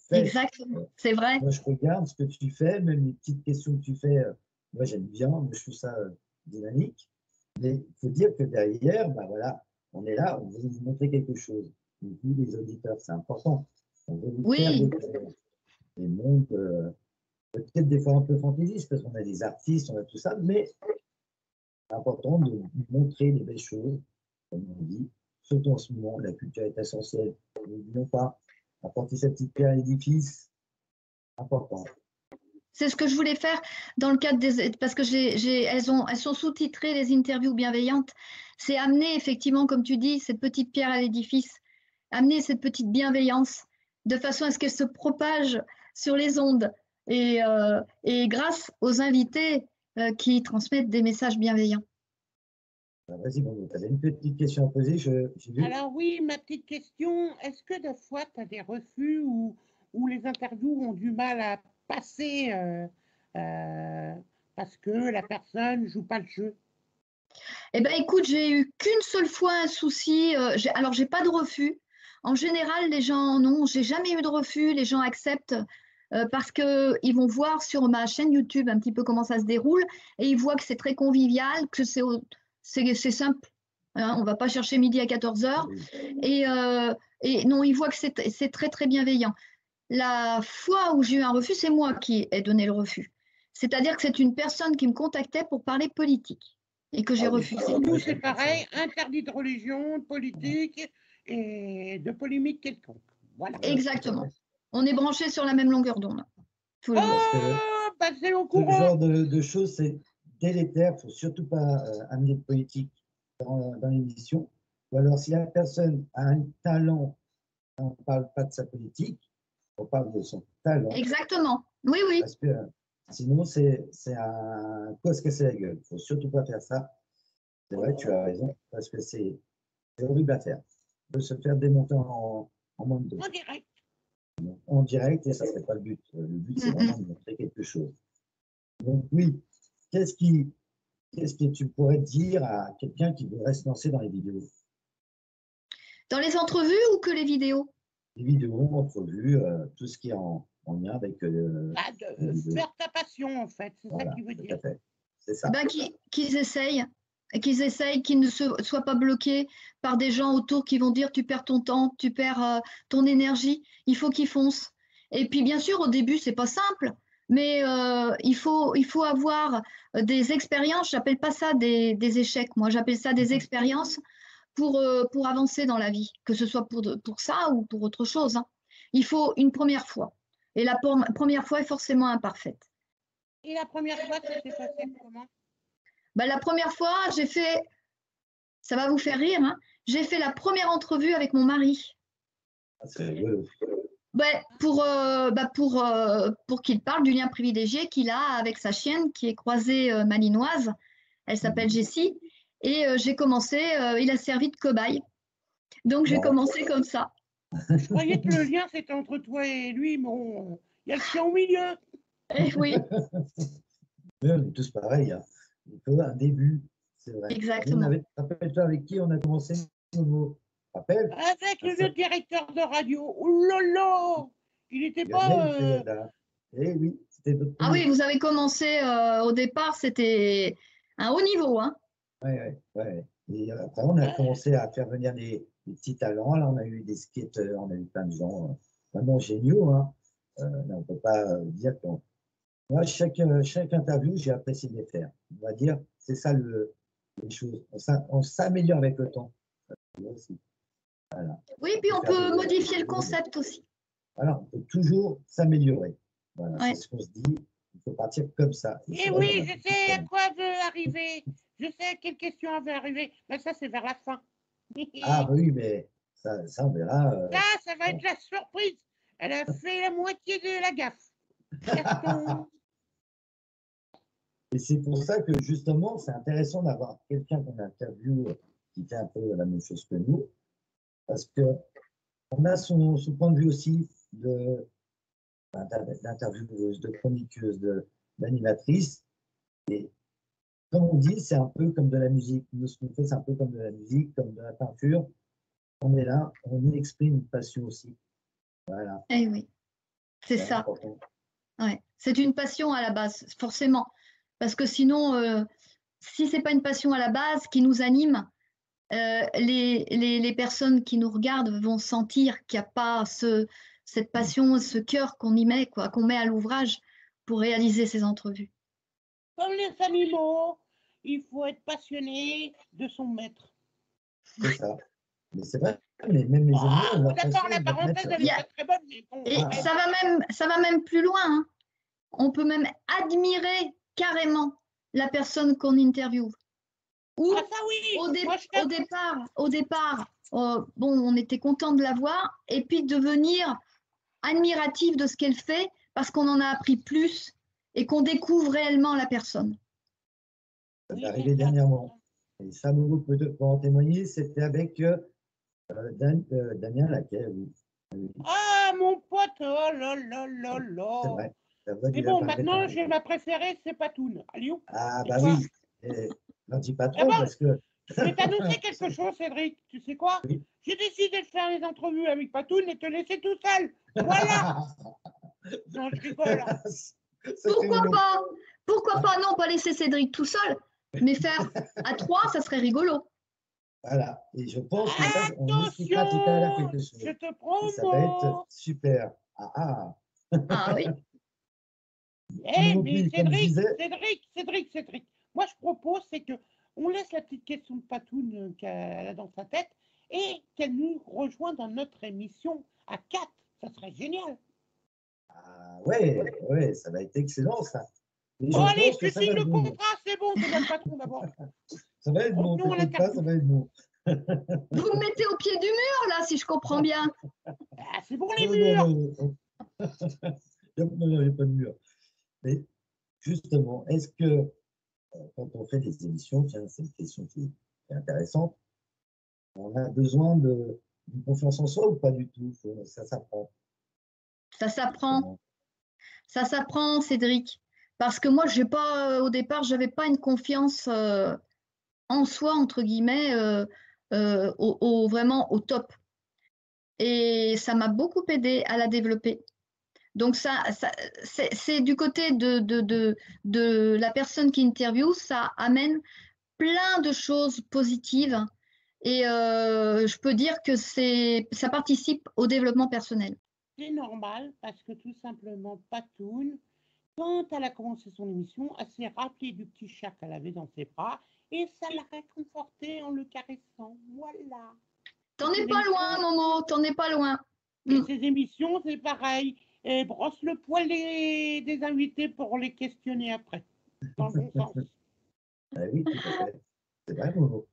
fait. Exactement, c'est vrai. Moi, je regarde ce que tu fais, même les petites questions que tu fais. Moi, j'aime bien, moi, je trouve ça dynamique. Mais il faut dire que derrière, bah, voilà, on est là, on veut vous montrer quelque chose. Donc, vous, les auditeurs, c'est important. On veut vous faire découvrir des mondes, peut-être des fois un peu fantaisistes, parce qu'on a des artistes, on a tout ça, mais c'est important de montrer des belles choses, comme on dit. Surtout en ce moment, la culture est essentielle. N'oublions pas, apporter sa petite pierre à l'édifice, important. C'est ce que je voulais faire dans le cadre des… Parce que elles sont sous-titrées, les interviews bienveillantes. C'est amener effectivement, comme tu dis, cette petite pierre à l'édifice, amener cette petite bienveillance de façon à ce qu'elle se propage sur les ondes. Et grâce aux invités qui transmettent des messages bienveillants. Vas-y, bon, tu avais une petite question à poser. Alors oui, ma petite question, est-ce que des fois tu as des refus ou les interviews ont du mal à passer parce que la personne ne joue pas le jeu? Eh bien, écoute, j'ai eu qu'une seule fois un souci. Alors, j'ai pas de refus. En général, les gens, non, j'ai jamais eu de refus. Les gens acceptent parce qu'ils vont voir sur ma chaîne YouTube un petit peu comment ça se déroule et ils voient que c'est très convivial, que c'est simple. Hein, on ne va pas chercher midi à 14h. Et non, ils voient que c'est très, très bienveillant. La fois où j'ai eu un refus, c'est moi qui ai donné le refus. C'est-à-dire que c'est une personne qui me contactait pour parler politique et que j'ai refusé. Nous, c'est pareil, interdit de religion, de politique et de polémique quelconque. Voilà. Exactement. On est branchés sur la même longueur d'onde. C'est au Ce courant. genre de choses, c'est délétère. Il ne faut surtout pas amener de politique dans l'émission. Ou alors, si la personne a un talent, on ne parle pas de sa politique, on parle de son talent. Exactement. Oui, oui. Parce que sinon, c'est un cause casser la gueule. Il ne faut surtout pas faire ça. C'est vrai, tu as raison, parce que c'est horrible à faire. On peut se faire démonter en moins de 2. En direct. En direct, et ça ne serait pas le but. Le but, c'est vraiment de montrer quelque chose. Donc oui, qu'est-ce que tu pourrais dire à quelqu'un qui voudrait se lancer dans les vidéos? Dans les entrevues ou que les vidéos? Les vidéos, entrevues, tout ce qui est en lien avec… faire ta passion, en fait, c'est ça qu'il veut dire. C'est ça. Qu'ils essayent, qu'ils ne soient pas bloqués par des gens autour qui vont dire tu perds ton temps, tu perds ton énergie, il faut qu'ils foncent. Et puis bien sûr, au début, c'est pas simple, mais il faut avoir des expériences, j'appelle pas ça des échecs, moi j'appelle ça des expériences pour avancer dans la vie, que ce soit pour ça ou pour autre chose. Hein. Il faut une première fois. Et la première fois est forcément imparfaite. Et la première fois, ça s'est passé comment? La première fois, j'ai fait, ça va vous faire rire, hein, j'ai fait la première entrevue avec mon mari. Pour qu'il parle du lien privilégié qu'il a avec sa chienne qui est croisée malinoise. Elle s'appelle Jessie. Et j'ai commencé, il a servi de cobaye. Donc j'ai commencé comme ça. Je croyais que le lien c'était entre toi et lui, bon, il y a le chien au milieu. Oui. On est tous pareils. Hein. Il faut un début, c'est vrai. Exactement. Rappelle-toi avec qui on a commencé nouveau. Rappelle? Avec le directeur de radio. Oh là là! Il n'était pas. Eh oui, c'était votre. Ah oui, vous avez commencé au départ, c'était un haut niveau, hein? Ouais. Et après, on a commencé à faire venir des petits talents. Là, on a eu des skateurs, on a eu plein de gens vraiment géniaux. Hein. Là, on ne peut pas dire que. Moi, chaque interview, j'ai apprécié de les faire. On va dire, c'est ça les choses. On s'améliore avec le temps. Voilà. Oui, puis on peut modifier le concept aussi. Voilà, on peut toujours s'améliorer. Voilà, c'est ce qu'on se dit. Il faut partir comme ça. Et oui, je sais à quoi veut arriver. Je sais à quelle question elle veut arriver. Mais ça, c'est vers la fin. Ah oui, mais ça on verra. Ça va être la surprise. Elle a fait la moitié de la gaffe. Et c'est pour ça que justement, c'est intéressant d'avoir quelqu'un qu'on interviewe qui fait un peu la même chose que nous, parce qu'on a son point de vue aussi d'intervieweuse, de chroniqueuse, d'animatrice. Et comme on dit, c'est un peu comme de la musique. Nous, ce qu'on fait, c'est un peu comme de la musique, comme de la peinture. On est là, on exprime une passion aussi. Voilà. Eh oui, c'est ça. Important. Ouais. C'est une passion à la base, forcément. Parce que sinon, si ce n'est pas une passion à la base qui nous anime, les personnes qui nous regardent vont sentir qu'il n'y a pas cette passion, ce cœur qu'on y met, quoi, qu'on met à l'ouvrage pour réaliser ces entrevues. Comme les animaux, il faut être passionné de son maître. C'est ça. Mais c'est vrai, mais même les animaux, on d'accord, la parenthèse, elle est pas très bonne, mais bon. Et ça va même plus loin, hein. On peut même admirer carrément la personne qu'on interviewe. Ou au départ, bon, on était content de la voir, et puis devenir admiratif de ce qu'elle fait parce qu'on en a appris plus et qu'on découvre réellement la personne. Ça m'est arrivé dernièrement. Et ça, Momo peut en témoigner, c'était avec Damien Laquet, oui. Ah, mon pote, oh là là là là. C'est vrai. Mais bon, maintenant, j'ai ma préférée, c'est Patoun. Allez, ah, bah oui. N'en dis pas trop, parce que... Je vais t'annoncer quelque chose, Cédric. Tu sais quoi? Oui. J'ai décidé de faire les entrevues avec Patoun et te laisser tout seul. Voilà. Non, je rigole. Pourquoi pas, non, pas laisser Cédric tout seul, mais faire à 3, ça serait rigolo. Voilà, et je pense que ça, on expliquera tout à l'heure quelque chose. Je te promets. Ça va être super. Ah oui. Mais Cédric, moi je propose, c'est que on laisse la petite question de Patoun qu'elle a dans sa tête et qu'elle nous rejoint dans notre émission à 4. Ça serait génial. Ah ouais, ça va être excellent ça. Bon, allez, je signe le contrat, c'est bon, c'est le patron d'abord. Ça va être bon, t'inquiète pas, ça va être bon. Vous me mettez au pied du mur, là, si je comprends bien. Ah, c'est bon, les murs. Non, il n'y a pas de mur. Mais justement, est-ce que quand on fait des émissions, tiens, c'est une question qui est intéressante, on a besoin d'une confiance en soi ou pas du tout? Ça s'apprend. Ça s'apprend. Ça s'apprend, Cédric. Parce que moi, au départ, je n'avais pas une confiance en soi, entre guillemets, vraiment au top. Et ça m'a beaucoup aidé à la développer. Donc, c'est du côté de la personne qui interviewe, ça amène plein de choses positives. Et je peux dire que ça participe au développement personnel. C'est normal parce que tout simplement, Patoun, quand elle a commencé son émission, elle s'est rappelée du petit chat qu'elle avait dans ses bras et ça l'a réconforté en le caressant. Voilà. T'en es pas loin, Momo, t'en es pas loin. Et ces émissions, c'est pareil. Et brosse le poil des invités pour les questionner après. Dans le bon sens. Ah oui, tout à fait. C'est vrai, Momo.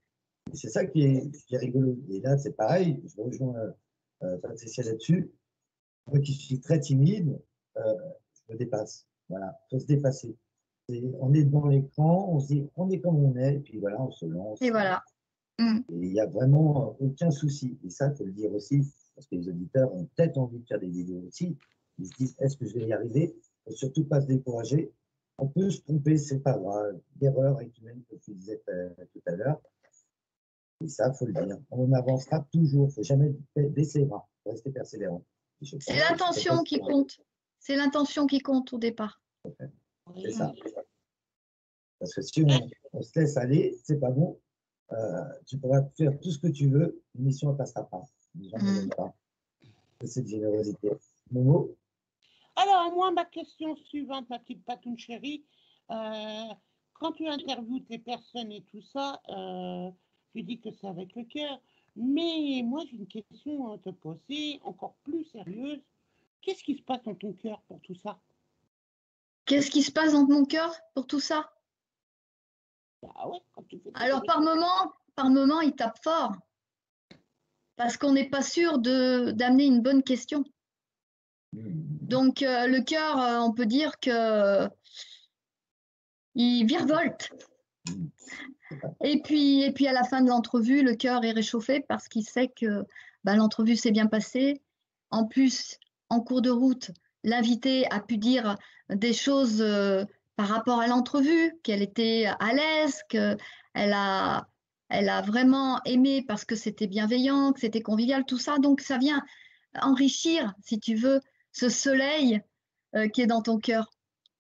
C'est ça qui est rigolo. Et là, c'est pareil, je rejoins Patricia là-dessus. Moi qui suis très timide, je me dépasse. Voilà, il faut se dépasser. On est devant l'écran, on se dit, on est comme on est, et puis voilà, on se lance. Et voilà. Et il n'y a vraiment aucun souci. Et ça, il faut le dire aussi, parce que les auditeurs ont peut-être envie de faire des vidéos aussi. Ils se disent, est-ce que je vais y arriver? Il ne faut surtout pas se décourager. On peut se tromper, c'est pas grave. L'erreur est humaine, comme tu disais tout à l'heure. Et ça, il faut le dire. On avancera toujours. Il ne faut jamais baisser les bras. Il faut rester persévérant. C'est l'intention qui compte. C'est l'intention qui compte au départ. C'est ça. Parce que si on se laisse aller, c'est pas bon. Tu pourras faire tout ce que tu veux, l'émission ne passera pas. Les gens ne veulent pas. C'est cette générosité. Momo? Alors, moi, ma question suivante, ma petite Patoun chérie, quand tu interviews tes personnes et tout ça, tu dis que c'est avec le cœur, mais moi, j'ai une question à te poser, encore plus sérieuse. Qu'est-ce qui se passe dans ton cœur pour tout ça? Qu'est-ce qui se passe dans mon cœur pour tout ça? Ah ouais, quand tu fais alors, par moment, il tape fort. Parce qu'on n'est pas sûr d'amener une bonne question. Donc, le cœur, on peut dire que il virevolte. Et puis à la fin de l'entrevue, le cœur est réchauffé parce qu'il sait que l'entrevue s'est bien passée. En plus, en cours de route, l'invité a pu dire des choses par rapport à l'entrevue, qu'elle était à l'aise, qu'elle a vraiment aimé parce que c'était bienveillant, que c'était convivial, tout ça. Donc ça vient enrichir, si tu veux, ce soleil qui est dans ton cœur.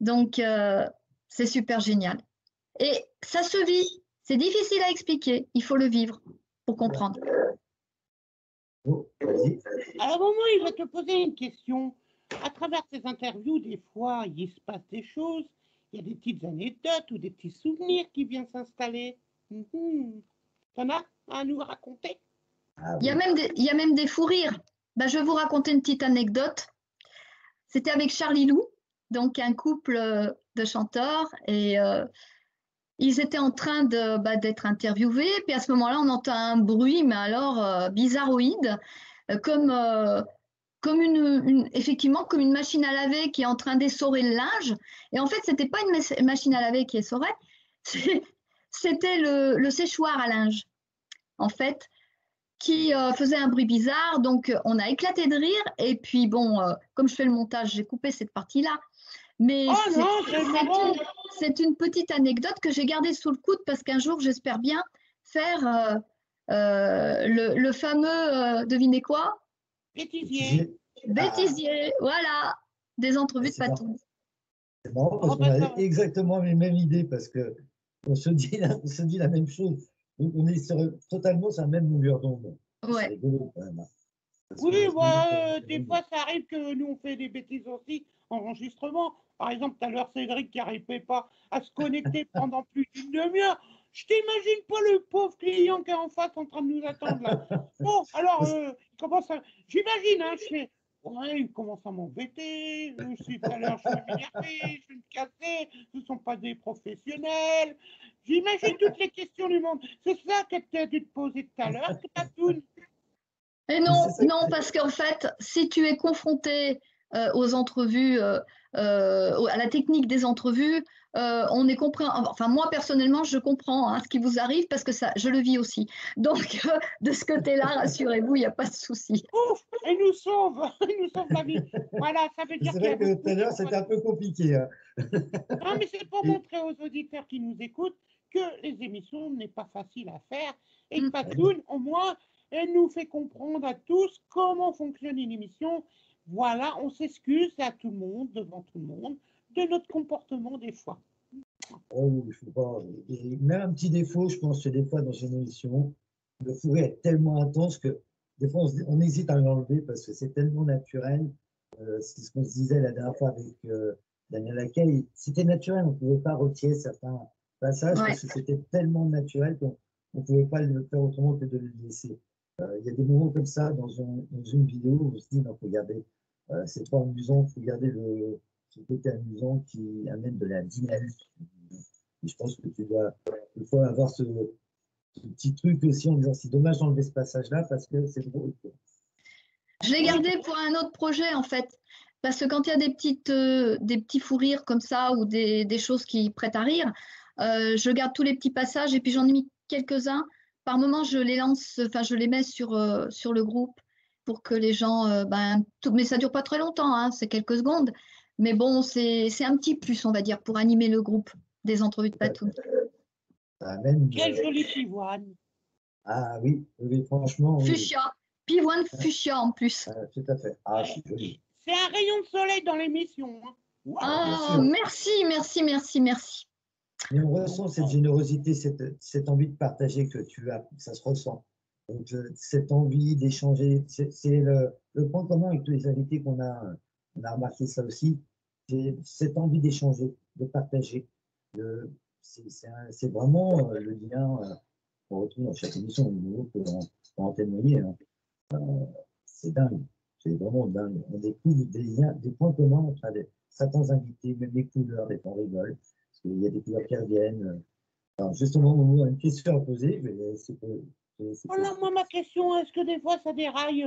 Donc c'est super génial. Et ça se vit. C'est difficile à expliquer. Il faut le vivre pour comprendre. À un moment, il va te poser une question. À travers tes interviews, des fois, il se passe des choses. Il y a des petites anecdotes ou des petits souvenirs qui viennent s'installer. T'en as à nous raconter? Il y a même des fous rires. Je vais vous raconter une petite anecdote. C'était avec Charlie Lou, donc un couple de chanteurs. Et ils étaient en train d'être interviewés, puis à ce moment-là, on entend un bruit, mais alors bizarroïde, comme effectivement comme une machine à laver qui est en train d'essorer le linge. Et en fait, c'était pas une machine à laver qui essorait, c'était le séchoir à linge, en fait, qui faisait un bruit bizarre. Donc, on a éclaté de rire. Et puis, bon, comme je fais le montage, j'ai coupé cette partie-là. Mais c'est une petite anecdote que j'ai gardée sous le coude parce qu'un jour, j'espère bien faire le fameux, devinez quoi? Bêtisier. Bêtisier, voilà, des entrevues de Patou. C'est marrant parce qu'on a exactement les mêmes idées parce qu'on se dit la même chose. Donc on est totalement sur la même longueur d'onde. Ouais. C'est rigolo quand même. Oui, des fois, ça arrive que nous, on fait des bêtises aussi en enregistrement. Par exemple, tout à l'heure, Cédric qui n'arrivait pas à se connecter pendant plus d'une demi-heure. Je t'imagine pas le pauvre client qui est en face en train de nous attendre là. Bon, alors, il commence à... J'imagine, hein, je fais... Ouais, il commence à m'embêter. Tout à l'heure, je vais m'énerver, je vais me casser. Ce ne sont pas des professionnels. J'imagine toutes les questions du monde. C'est ça que tu as dû te poser tout à l'heure, Patoun. Et non, parce qu'en fait, si tu es confronté aux entrevues, à la technique des entrevues, on est compris. Enfin, moi personnellement, je comprends ce qui vous arrive parce que ça, je le vis aussi. Donc, de ce côté-là, rassurez-vous, il n'y a pas de souci. Ouf, elle nous sauve la vie. Voilà, ça veut dire C'est vrai que tout à l'heure, c'était un peu compliqué. Non, mais c'est pour montrer aux auditeurs qui nous écoutent que les émissions n'est pas facile à faire et que Patoun, au moins, elle nous fait comprendre à tous comment fonctionne une émission. Voilà, on s'excuse à tout le monde, devant tout le monde, de notre comportement des fois. Oh, il faut pas. Et même un petit défaut, je pense que des fois dans une émission, le fourré est tellement intense que des fois on hésite à l'enlever parce que c'est tellement naturel. C'est ce qu'on se disait la dernière fois avec Daniel Lacaille. C'était naturel, on ne pouvait pas retirer certains passages parce que c'était tellement naturel qu'on ne pouvait pas le faire autrement que de le laisser. Il y a des moments comme ça dans une vidéo où on se dit non, il faut garder, c'est pas amusant, il faut garder ce côté amusant qui amène de la dynamique. Et je pense que tu dois des fois avoir ce petit truc aussi en disant c'est dommage d'enlever ce passage-là parce que c'est drôle. Je l'ai gardé pour un autre projet en fait, parce que quand il y a des petits fous rires comme ça ou des choses qui prêtent à rire, je garde tous les petits passages et puis j'en ai mis quelques-uns. Par moment, je les lance, enfin je les mets sur le groupe pour que les gens, mais ça dure pas très longtemps, c'est quelques secondes. Mais bon, c'est un petit plus, on va dire, pour animer le groupe des entrevues de Patou. Quelle jolie pivoine. Ah oui, franchement. Fuchsia. Pivoine fuchsia en plus. Tout à fait. Ah, c'est joli. C'est un rayon de soleil dans l'émission. Wow. Oh, merci. Mais on ressent cette générosité, cette envie de partager que tu as, ça se ressent. Donc, cette envie d'échanger, c'est le point commun avec tous les invités qu'on a. On a remarqué ça aussi. C'est cette envie d'échanger, de partager. C'est vraiment le lien qu'on retrouve dans chaque émission. Nous, on peut en témoigner. C'est dingue. C'est vraiment dingue. On découvre des liens, des points communs entre certains invités, même les couleurs, des fois on rigole. Parce qu'il y a des couleurs qui reviennent. Alors, justement, on a une question à poser. Voilà, moi, ma question, est-ce que des fois ça déraille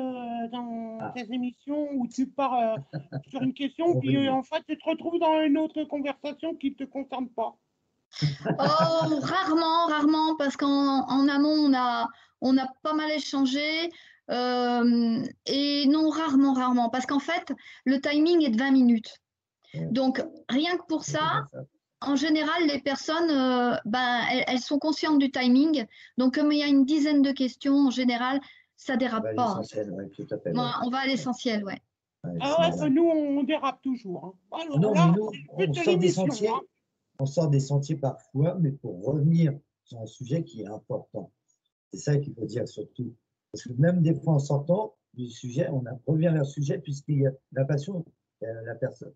dans tes émissions où tu pars sur une question, puis en fait tu te retrouves dans une autre conversation qui ne te concerne pas? Oh, rarement, parce qu'en amont, on a pas mal échangé. Et non, rarement, parce qu'en fait, le timing est de 20 minutes. Donc, rien que pour ça, en général, les personnes, elles sont conscientes du timing. Donc, comme il y a une dizaine de questions, en général, ça dérape pas. Ouais, tout à fait, Ouais, on va à l'essentiel, ouais. Ah ouais, nous, on dérape toujours. Hein. Alors, non, là, mais nous, c'est le but on de sort des l'émission, sentiers. hein. On sort des sentiers parfois, mais pour revenir sur un sujet qui est important. C'est ça qu'il faut dire surtout. Parce que même des fois, en sortant du sujet, on revient vers le sujet, puisqu'il y a la passion, la personne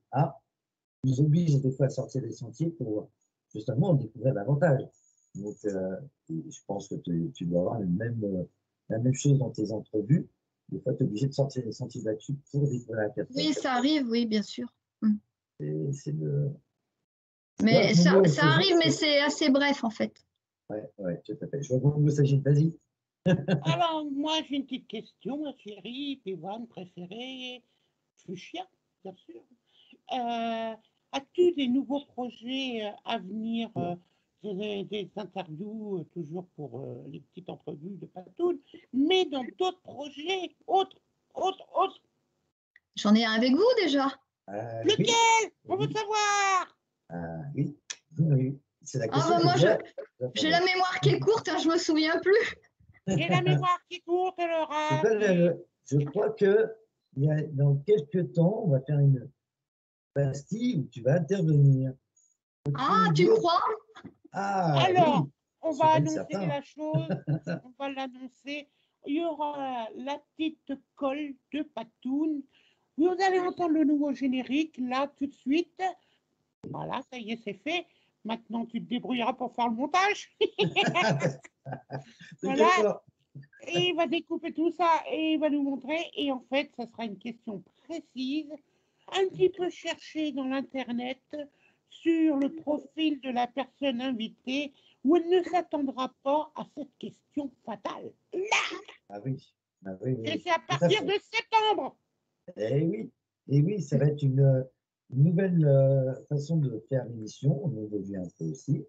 nous oblige des fois à sortir des sentiers pour justement découvrir davantage. Donc, je pense que tu dois avoir la même chose dans tes entrevues. Des fois, tu es obligé de sortir des sentiers battus pour découvrir la personne. Oui, ça arrive, oui, bien sûr. C'est le... Mais ça arrive, mais c'est assez bref, en fait. Oui, tout à fait. Je vois comment il s'agit. Vas-y. Alors, moi, j'ai une petite question, ma chérie, Pivoine préférée, Fuchsia, bien sûr. As-tu des nouveaux projets à venir, des interviews, toujours pour les petites entrevues de Patoun, mais dans d'autres projets, autres? J'en ai un avec vous déjà. Lequel? On veut savoir. Oui. C'est la question. Moi, j'ai la mémoire qui est courte, hein, je me souviens plus. J'ai la mémoire qui est courte, Laura. Je crois que dans quelques temps, on va faire une pastille où tu vas intervenir. Tu crois? Alors, oui. on va annoncer la chose. On va l'annoncer. Il y aura la petite colle de Patoun. Vous allez entendre le nouveau générique, là, tout de suite. Voilà, ça y est, c'est fait. Maintenant, tu te débrouilleras pour faire le montage. Voilà. Et il va découper tout ça et il va nous montrer. Et en fait, ça sera une question précise, un petit peu cherchée dans l'Internet, sur le profil de la personne invitée, où elle ne s'attendra pas à cette question fatale. Là. Et c'est à partir de septembre. Et oui, ça va être une nouvelle façon de faire l'émission. On évolue un peu aussi.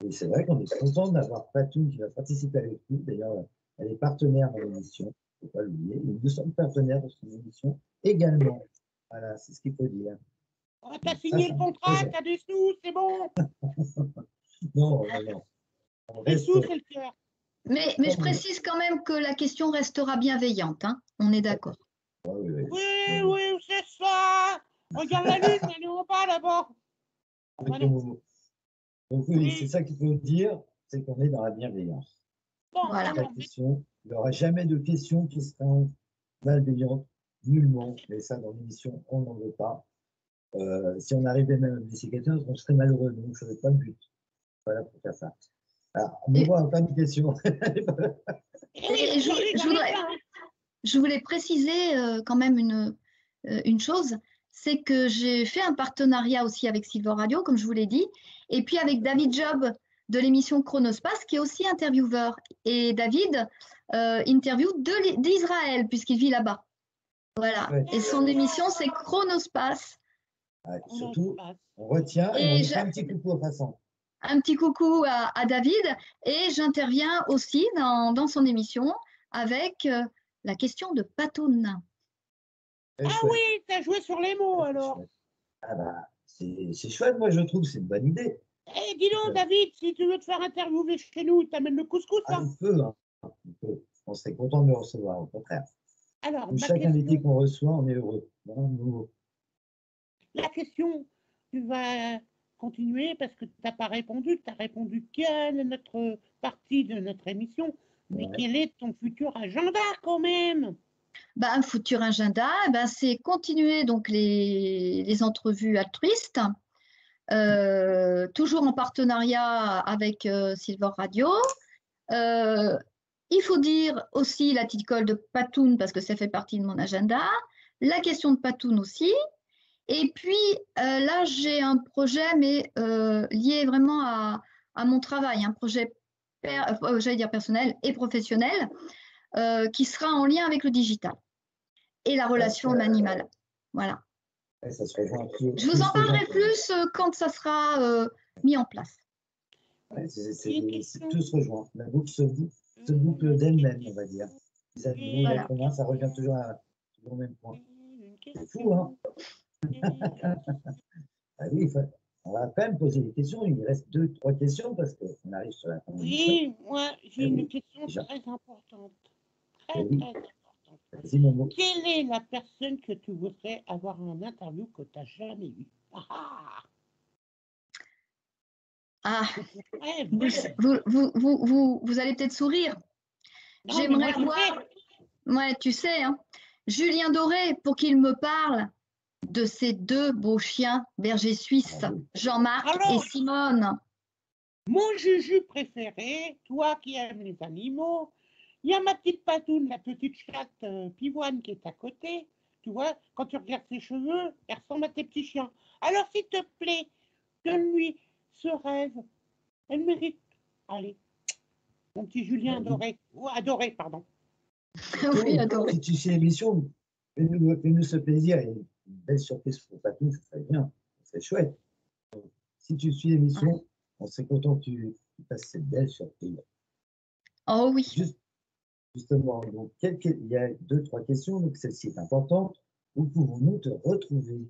Et c'est vrai qu'on est content d'avoir Patoun qui va participer avec nous. D'ailleurs, elle est partenaire dans l'émission, il ne faut pas l'oublier. Nous sommes partenaires dans cette émission également. Voilà, c'est ce qu'il faut dire. Tu as signé le contrat, tu as des sous, c'est bon. Non. Les sous, c'est le cœur. Mais je précise quand même que la question restera bienveillante, hein. On est d'accord. Oui, c'est ça. Regarde la lune, elle est en bas d'abord. Donc oui, c'est ça qu'il faut dire, c'est qu'on est dans la bienveillance. Voilà. Il n'y aura jamais de questions qui seront malveillantes, nullement. Mais ça, dans l'émission, on n'en veut pas. Si on arrivait même à blesser quelqu'un, on serait malheureux. Donc, ce n'est pas le but. Voilà pour faire ça. Alors, on me voit encore une question. Et je voulais préciser quand même une chose, c'est que j'ai fait un partenariat aussi avec Silver Radio, comme je vous l'ai dit, et puis avec David Job de l'émission Chronospace, qui est aussi intervieweur. Et David interview d'Israël, puisqu'il vit là-bas. Voilà. Et son émission, c'est Chronospace. Surtout, on retient et on fait un petit coucou en passant. Un petit coucou à David, et j'interviens aussi dans son émission avec la question de Patoun. Oui, tu as joué sur les mots alors. C'est chouette, moi je trouve, c'est une bonne idée. Eh, dis donc, David, si tu veux te faire interviewer chez nous, t'amènes le couscous, hein. On peut. On serait content de le recevoir, au contraire. Alors, chaque invité qu'on reçoit, on est heureux. La question, tu vas continuer parce que tu n'as pas répondu, tu n'as répondu qu'à notre partie de notre émission. Mais quel est ton futur agenda quand même? Un futur agenda, c'est continuer donc les entrevues altruistes, toujours en partenariat avec Silver Radio. Il faut dire aussi la petite colle de Patoun parce que ça fait partie de mon agenda, la question de Patoun aussi. Et puis là, j'ai un projet, mais lié vraiment à mon travail, un projet j'allais dire personnel et professionnel, qui sera en lien avec le digital et la relation de l'animal. Voilà. Ça se rejoint. Je vous en parlerai plus quand ça sera mis en place. Ouais, tout se rejoint. La boucle se boucle d'elle-même, on va dire. Les animaux, Voilà. l'être humain, ça revient toujours au même point. C'est fou, hein? Ah oui, on va quand même poser des questions. Il reste 2-3 questions parce qu'on arrive sur la fin de l'émission. Oui, moi, j'ai Eh une oui, question déjà. très importante. Eh Très, oui. très importante. Vas-y, Momo. Quelle est la personne que tu voudrais avoir en interview que tu n'as jamais eue? Ah, Ouais, vous allez peut-être sourire. Non, mais J'aimerais moi, je avoir, ouais, tu sais, hein, Julien Doré pour qu'il me parle de ces deux beaux chiens bergers suisses, Jean-Marc et Alors, Simone. mon Juju préféré, toi qui aimes les animaux, il y a ma petite Patoune, la petite chatte pivoine qui est à côté. Tu vois, quand tu regardes ses cheveux, elle ressemble à tes petits chiens. Alors, s'il te plaît, donne-lui ce rêve. Elle mérite. Allez, mon petit Julien adoré. Ou adoré, pardon. Oui, adoré. Si tu sais l'émission, fais-nous ce plaisir et une belle surprise pour Patou, ça serait bien, ça serait chouette. Donc, si tu suis l'émission, on serait content que tu fasses cette belle surprise. Oh oui. Justement, donc, il y a 2-3 questions, donc celle-ci est importante. Où pouvons-nous te retrouver?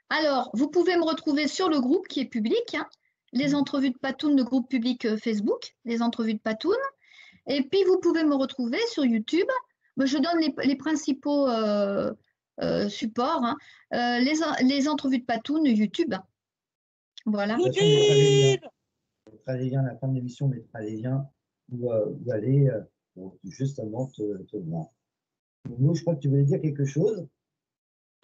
Alors, vous pouvez me retrouver sur le groupe qui est public, hein, les entrevues de Patoun, le groupe public Facebook, les entrevues de Patoun. Et puis, vous pouvez me retrouver sur YouTube. Je donne les principaux supports. Hein. Les entrevues de Patoun, YouTube. Voilà. De toute façon, on mettra les liens à la fin de l'émission, on mettra les liens où aller pour justement te voir. Momo, je crois que tu voulais dire quelque chose.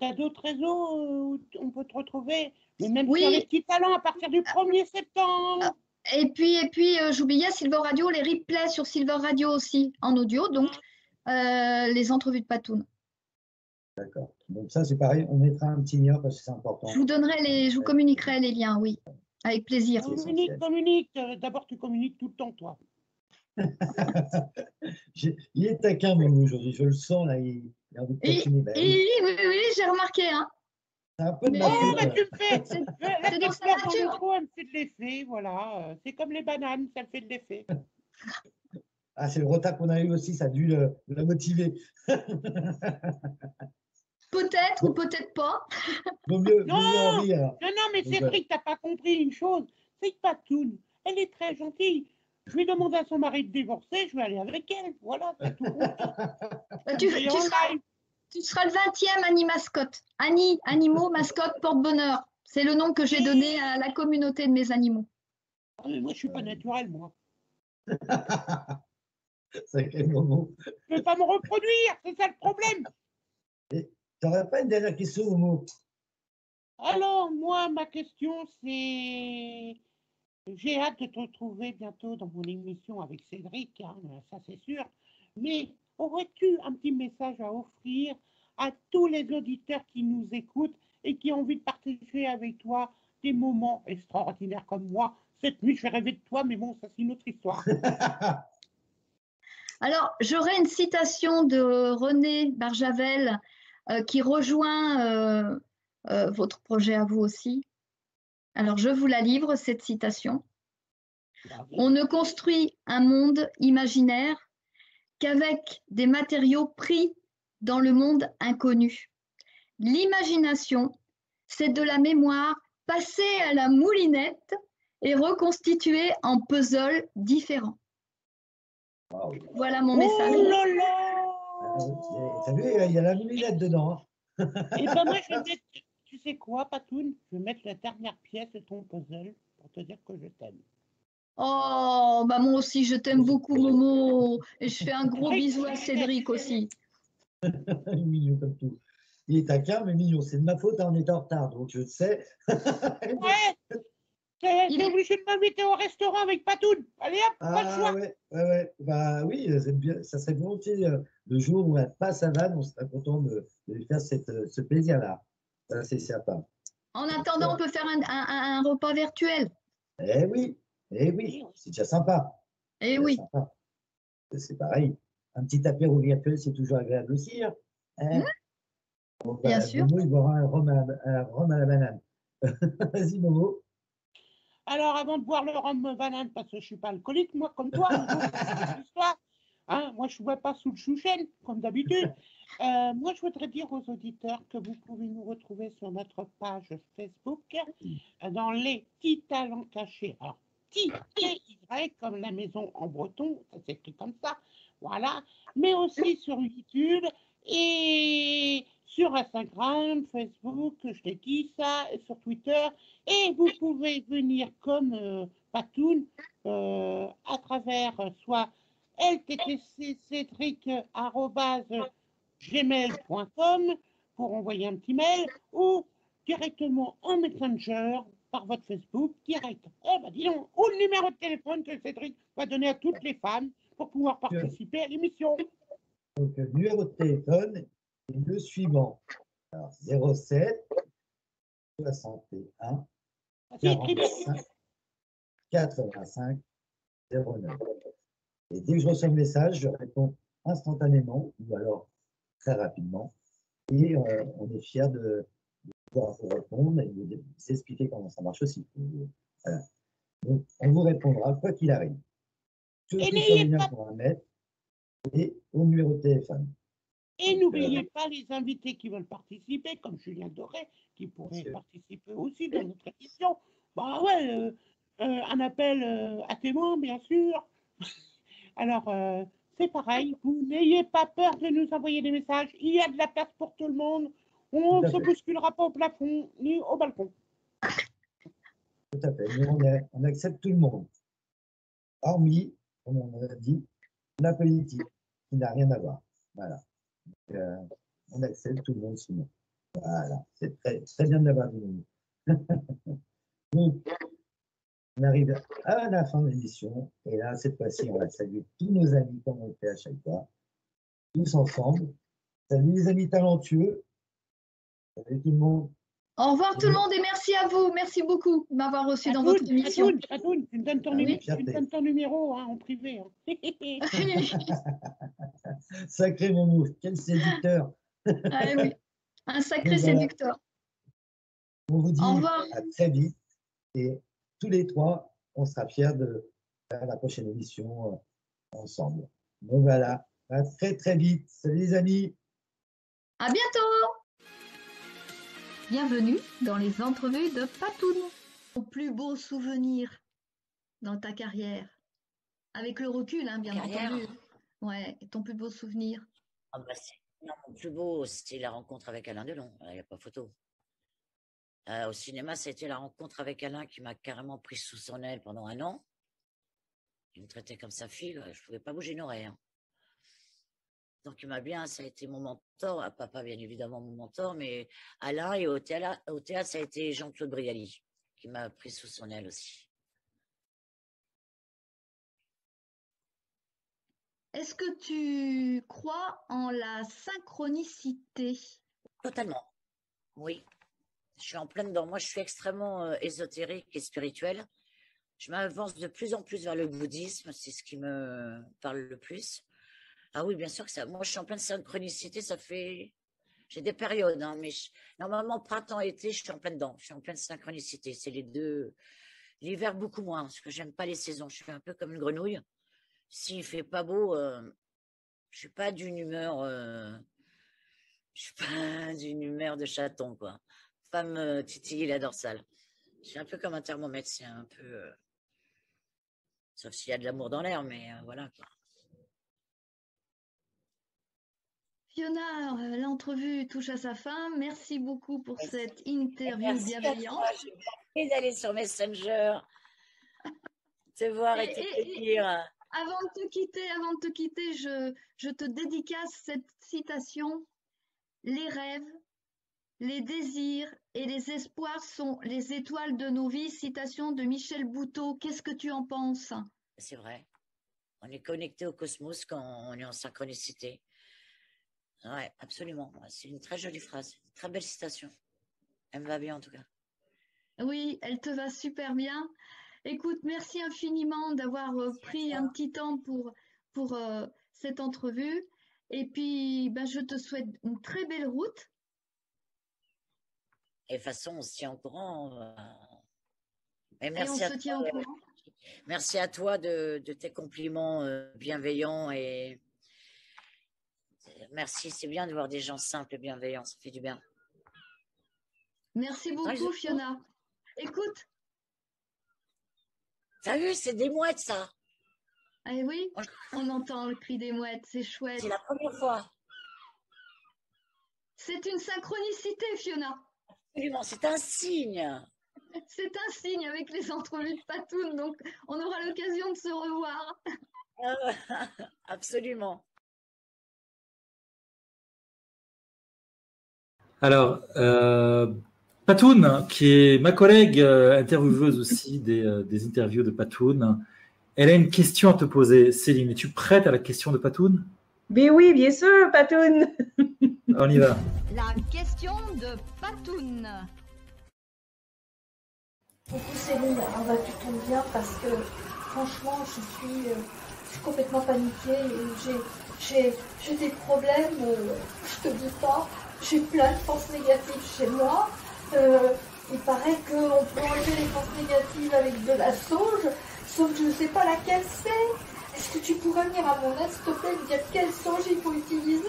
Tu as d'autres réseaux où on peut te retrouver, mais même Oui. sur les petits talents à partir du 1er septembre. Et puis j'oubliais Silver Radio, les replays sur Silver Radio aussi, en audio, donc les entrevues de Patoun. D'accord. Donc ça, c'est pareil, on mettra un petit lien parce que c'est important. Je vous communiquerai les liens, oui, avec plaisir. Communique. D'abord, tu communiques tout le temps, toi. Il est taquin, Momo, aujourd'hui, je le sens, là, il a envie de taquiner. Oui, j'ai remarqué. Hein. C'est un peu de Oh, ma mais tu me fais. C'est dans sa dans nature. le pot, elle me fait de l'effet, voilà. C'est comme les bananes, ça me fait de l'effet. Ah, c'est le retard qu'on a eu aussi, ça a dû la motiver. Peut-être ou peut-être pas. Vaut mieux Non, en rire. non, mais Cédric, t'as pas compris une chose. C'est que Patoun, elle est très gentille. Je vais demander à son mari de divorcer, je vais aller avec elle. Voilà, c'est tout. Tu seras le 20e Annie Mascotte. Annie, animaux, mascotte, porte-bonheur. C'est le nom que j'ai donné à la communauté de mes animaux. Ah, mais moi, je suis pas naturel, moi. Sacré Momo. Je ne peux pas me reproduire, c'est ça le problème. Tu n'aurais pas une dernière question, Momo? Alors, moi, ma question, c'est... J'ai hâte de te retrouver bientôt dans mon émission avec Cédric, hein, ça c'est sûr. Mais aurais-tu un petit message à offrir à tous les auditeurs qui nous écoutent et qui ont envie de partager avec toi des moments extraordinaires comme moi? Cette nuit, je vais rêver de toi, mais bon, ça c'est une autre histoire. Alors, j'aurais une citation de René Barjavel qui rejoint votre projet à vous aussi. Alors, je vous la livre, cette citation. On ne construit un monde imaginaire qu'avec des matériaux pris dans le monde inconnu. L'imagination, c'est de la mémoire passée à la moulinette et reconstituée en puzzles différents. Wow. Voilà mon message. Oh là là! T'as vu, il y a la moulinette dedans. Et ben moi, je vais mettre, tu sais quoi, Patoun? Je vais mettre la dernière pièce de ton puzzle pour te dire que je t'aime. Oh, bah moi aussi, je t'aime beaucoup, Momo. Et je fais un gros bisou à Cédric aussi. Mignon comme tout. Il est taquin, mais mignon. C'est de ma faute, on est en retard, donc je le sais. Ouais! Il est obligé de m'inviter au restaurant avec Patoun. Allez hop, pas le choix. Ouais. Bah oui, bien, ça serait volontiers le jour où elle passe à Vannes, on serait content de lui faire ce plaisir-là. Ça, c'est certain. En attendant, on peut faire un repas virtuel. Eh oui, c'est déjà sympa. Eh oui. Sympa. C'est pareil. Un petit apéro virtuel, c'est toujours agréable aussi. Hein. Donc, bien sûr. Momo, il boira un rhum à la banane. Vas-y, Momo. Alors, avant de boire le rhum banane, parce que je ne suis pas alcoolique, moi, comme toi, histoire, hein, moi, je ne bois pas sous le chouchen, comme d'habitude. Moi, je voudrais dire aux auditeurs que vous pouvez nous retrouver sur notre page Facebook dans les petits talents cachés. Alors, T-Y, comme la maison en breton, ça s'écrit comme ça, voilà. Mais aussi sur YouTube et sur Instagram, Facebook, je t'ai dit ça, et sur Twitter. Et vous pouvez venir comme Patoun à travers soit lttccédric@gmail.com pour envoyer un petit mail ou directement en Messenger par votre Facebook direct. Eh ben dis donc, ou le numéro de téléphone que Cédric va donner à toutes les femmes pour pouvoir participer à l'émission. Donc, le numéro de téléphone est le suivant. Alors, 07 61 45 85 09. Et dès que je reçois le message, je réponds instantanément ou alors très rapidement. Et on est fiers de pouvoir vous répondre et de vous expliquer comment ça marche aussi. Voilà. Donc, on vous répondra quoi qu'il arrive. Surtout sur les liens qu'on va mettre et au numéro de téléphone. Et n'oubliez pas les invités qui veulent participer, comme Julien Doré, qui pourrait participer aussi dans notre émission. Bah ouais, un appel à témoins, bien sûr. Alors, c'est pareil, vous n'ayez pas peur de nous envoyer des messages. Il y a de la place pour tout le monde. On ne se bousculera pas au plafond ni au balcon. Tout à fait. Nous, on accepte tout le monde. Hormis, comme on a dit, la politique, qui n'a rien à voir. Voilà. Donc, on accepte tout le monde sinon. Voilà. C'est très, très bien de l'avoir dit. Donc, on arrive à la fin de l'émission. Et là, cette fois-ci, on va saluer tous nos amis comme on le fait à chaque fois. Tous ensemble. Salut les amis talentueux. Salut tout le monde. Au revoir tout le monde et merci à vous. Merci beaucoup de m'avoir reçu dans votre émission. Patoun, tu me donnes ton numéro hein, en privé. Hein. Sacré Momo, quel séducteur. Ah, oui. Un sacré séducteur. On vous dit au revoir. À très vite et tous les trois, on sera fiers de faire la prochaine émission ensemble. Donc voilà, à très très vite. Salut les amis. À bientôt. Bienvenue dans les entrevues de Patoun. Ton plus beau souvenir dans ta carrière. Avec le recul, hein, bien entendu. Ouais, ton plus beau souvenir. Ah bah non, mon plus beau, c'était la rencontre avec Alain Delon. Il n'y a pas photo. Au cinéma, ça a été la rencontre avec Alain qui m'a carrément pris sous son aile pendant 1 an. Il me traitait comme sa fille. Je ne pouvais pas bouger une oreille. Hein. Donc, il m'a bien, ça a été mon mentor. Papa, bien évidemment, mon mentor. Mais Alain et au théâtre, ça a été Jean-Claude Brialy qui m'a pris sous son aile aussi. Est-ce que tu crois en la synchronicité? Totalement. Oui. Je suis en plein dedans. Moi, je suis extrêmement ésotérique et spirituelle. Je m'avance de plus en plus vers le bouddhisme. C'est ce qui me parle le plus. Ah oui, bien sûr que ça. Moi, je suis en pleine synchronicité. Ça fait. J'ai des périodes, hein, mais normalement, printemps-été, je suis en plein dedans. Je suis en pleine synchronicité. C'est les deux. L'hiver, beaucoup moins, parce que j'aime pas les saisons. Je suis un peu comme une grenouille. S'il fait pas beau, je suis pas d'une humeur. Je suis pas d'une humeur de chaton, quoi. Femme titiller la dorsale. Je suis un peu comme un thermomètre. C'est un peu. Sauf s'il y a de l'amour dans l'air, mais voilà, quoi. Fiona, l'entrevue touche à sa fin. Merci beaucoup pour cette interview bienveillante. Merci d'aller sur Messenger, te voir et te dire. Avant de te quitter, je te dédicace cette citation. Les rêves, les désirs et les espoirs sont les étoiles de nos vies. Citation de Michel Bouteau. Qu'est-ce que tu en penses? C'est vrai. On est connecté au cosmos quand on est en synchronicité. Ouais, absolument. C'est une très jolie phrase, une très belle citation. Elle me va bien en tout cas. Oui, elle te va super bien. Écoute, merci infiniment d'avoir pris un petit temps pour cette entrevue. Et puis, ben, je te souhaite une très belle route. Et de toute façon, on se tient au courant. Et on merci se tient au courant. Merci à toi de tes compliments bienveillants et merci, c'est bien de voir des gens simples et bienveillants, ça fait du bien. Merci beaucoup, Fiona. Écoute. T'as vu, c'est des mouettes, ça. Eh oui, on entend le cri des mouettes, c'est chouette. C'est la première fois. C'est une synchronicité, Fiona. Absolument, c'est un signe. C'est un signe avec les entrevues de Patoun, donc on aura l'occasion de se revoir. Absolument. Alors, Patoun, qui est ma collègue intervieweuse aussi des interviews de Patoun, elle a une question à te poser. Céline, es-tu prête à la question de Patoun? Mais oui, bien sûr, Patoun. On y va. La question de Patoun. Coucou Céline, tu tombes bien parce que franchement je suis complètement paniquée et j'ai des problèmes, je te dis pas, j'ai plein de pensées négatives chez moi. Il paraît qu'on peut enlever les pensées négatives avec de la sauge, sauf que je ne sais pas laquelle c'est. Est-ce que tu pourrais venir à mon aide, s'il te plaît, me dire quelle sauge il faut utiliser,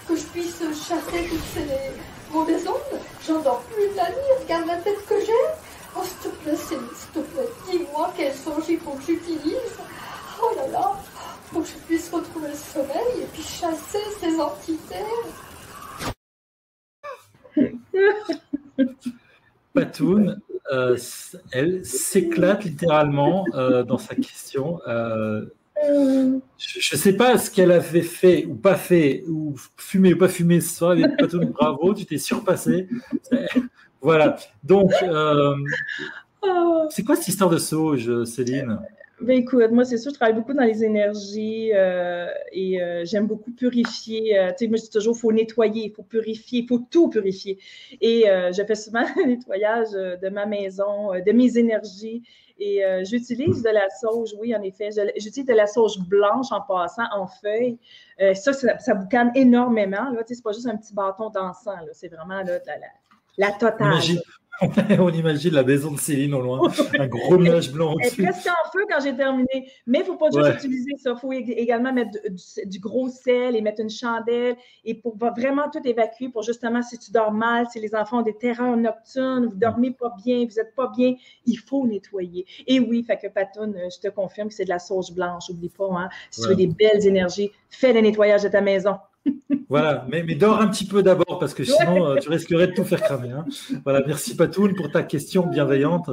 que je puisse chasser toutes ces mauvaises ondes? J'en dors plus de la nuit, regarde la tête que j'ai. Oh, s'il te plaît, Céline, s'il te plaît, dis-moi quel songe il faut que j'utilise. Oh là là, pour que je puisse retrouver le sommeil et puis chasser ces entités. Patoun, elle s'éclate littéralement dans sa question. Je ne sais pas ce qu'elle avait fait ou pas fait, ou fumé ou pas fumé ce soir avec Patoun. Bravo, tu t'es surpassé. Voilà. Donc, c'est quoi cette histoire de sauge, Céline? Ben écoute, moi, c'est sûr, je travaille beaucoup dans les énergies et j'aime beaucoup purifier. Tu sais, moi, je dis toujours, il faut nettoyer, il faut purifier, il faut tout purifier. Et je fais souvent le nettoyage de ma maison, de mes énergies. Et j'utilise de la sauge, oui, en effet. J'utilise de la sauge blanche en passant, en feuilles. Ça boucane énormément. Là, tu sais, c'est pas juste un petit bâton d'encens. C'est vraiment là, la totale. On imagine la maison de Céline au loin, un gros nuage blanc au-dessus. Elle est presque en feu quand j'ai terminé. Mais il ne faut pas juste utiliser ça. Il faut également mettre du gros sel et mettre une chandelle et pour vraiment tout évacuer pour justement si tu dors mal, si les enfants ont des terreurs nocturnes, vous ne dormez pas bien, vous n'êtes pas bien, il faut nettoyer. Et oui, fait que Patoun, je te confirme que c'est de la sauge blanche. N'oublie pas, hein, si tu veux des belles énergies, fais le nettoyage de ta maison. Voilà, mais dors un petit peu d'abord parce que sinon tu risquerais de tout faire cramer. Hein. Voilà, merci Patoun pour ta question bienveillante.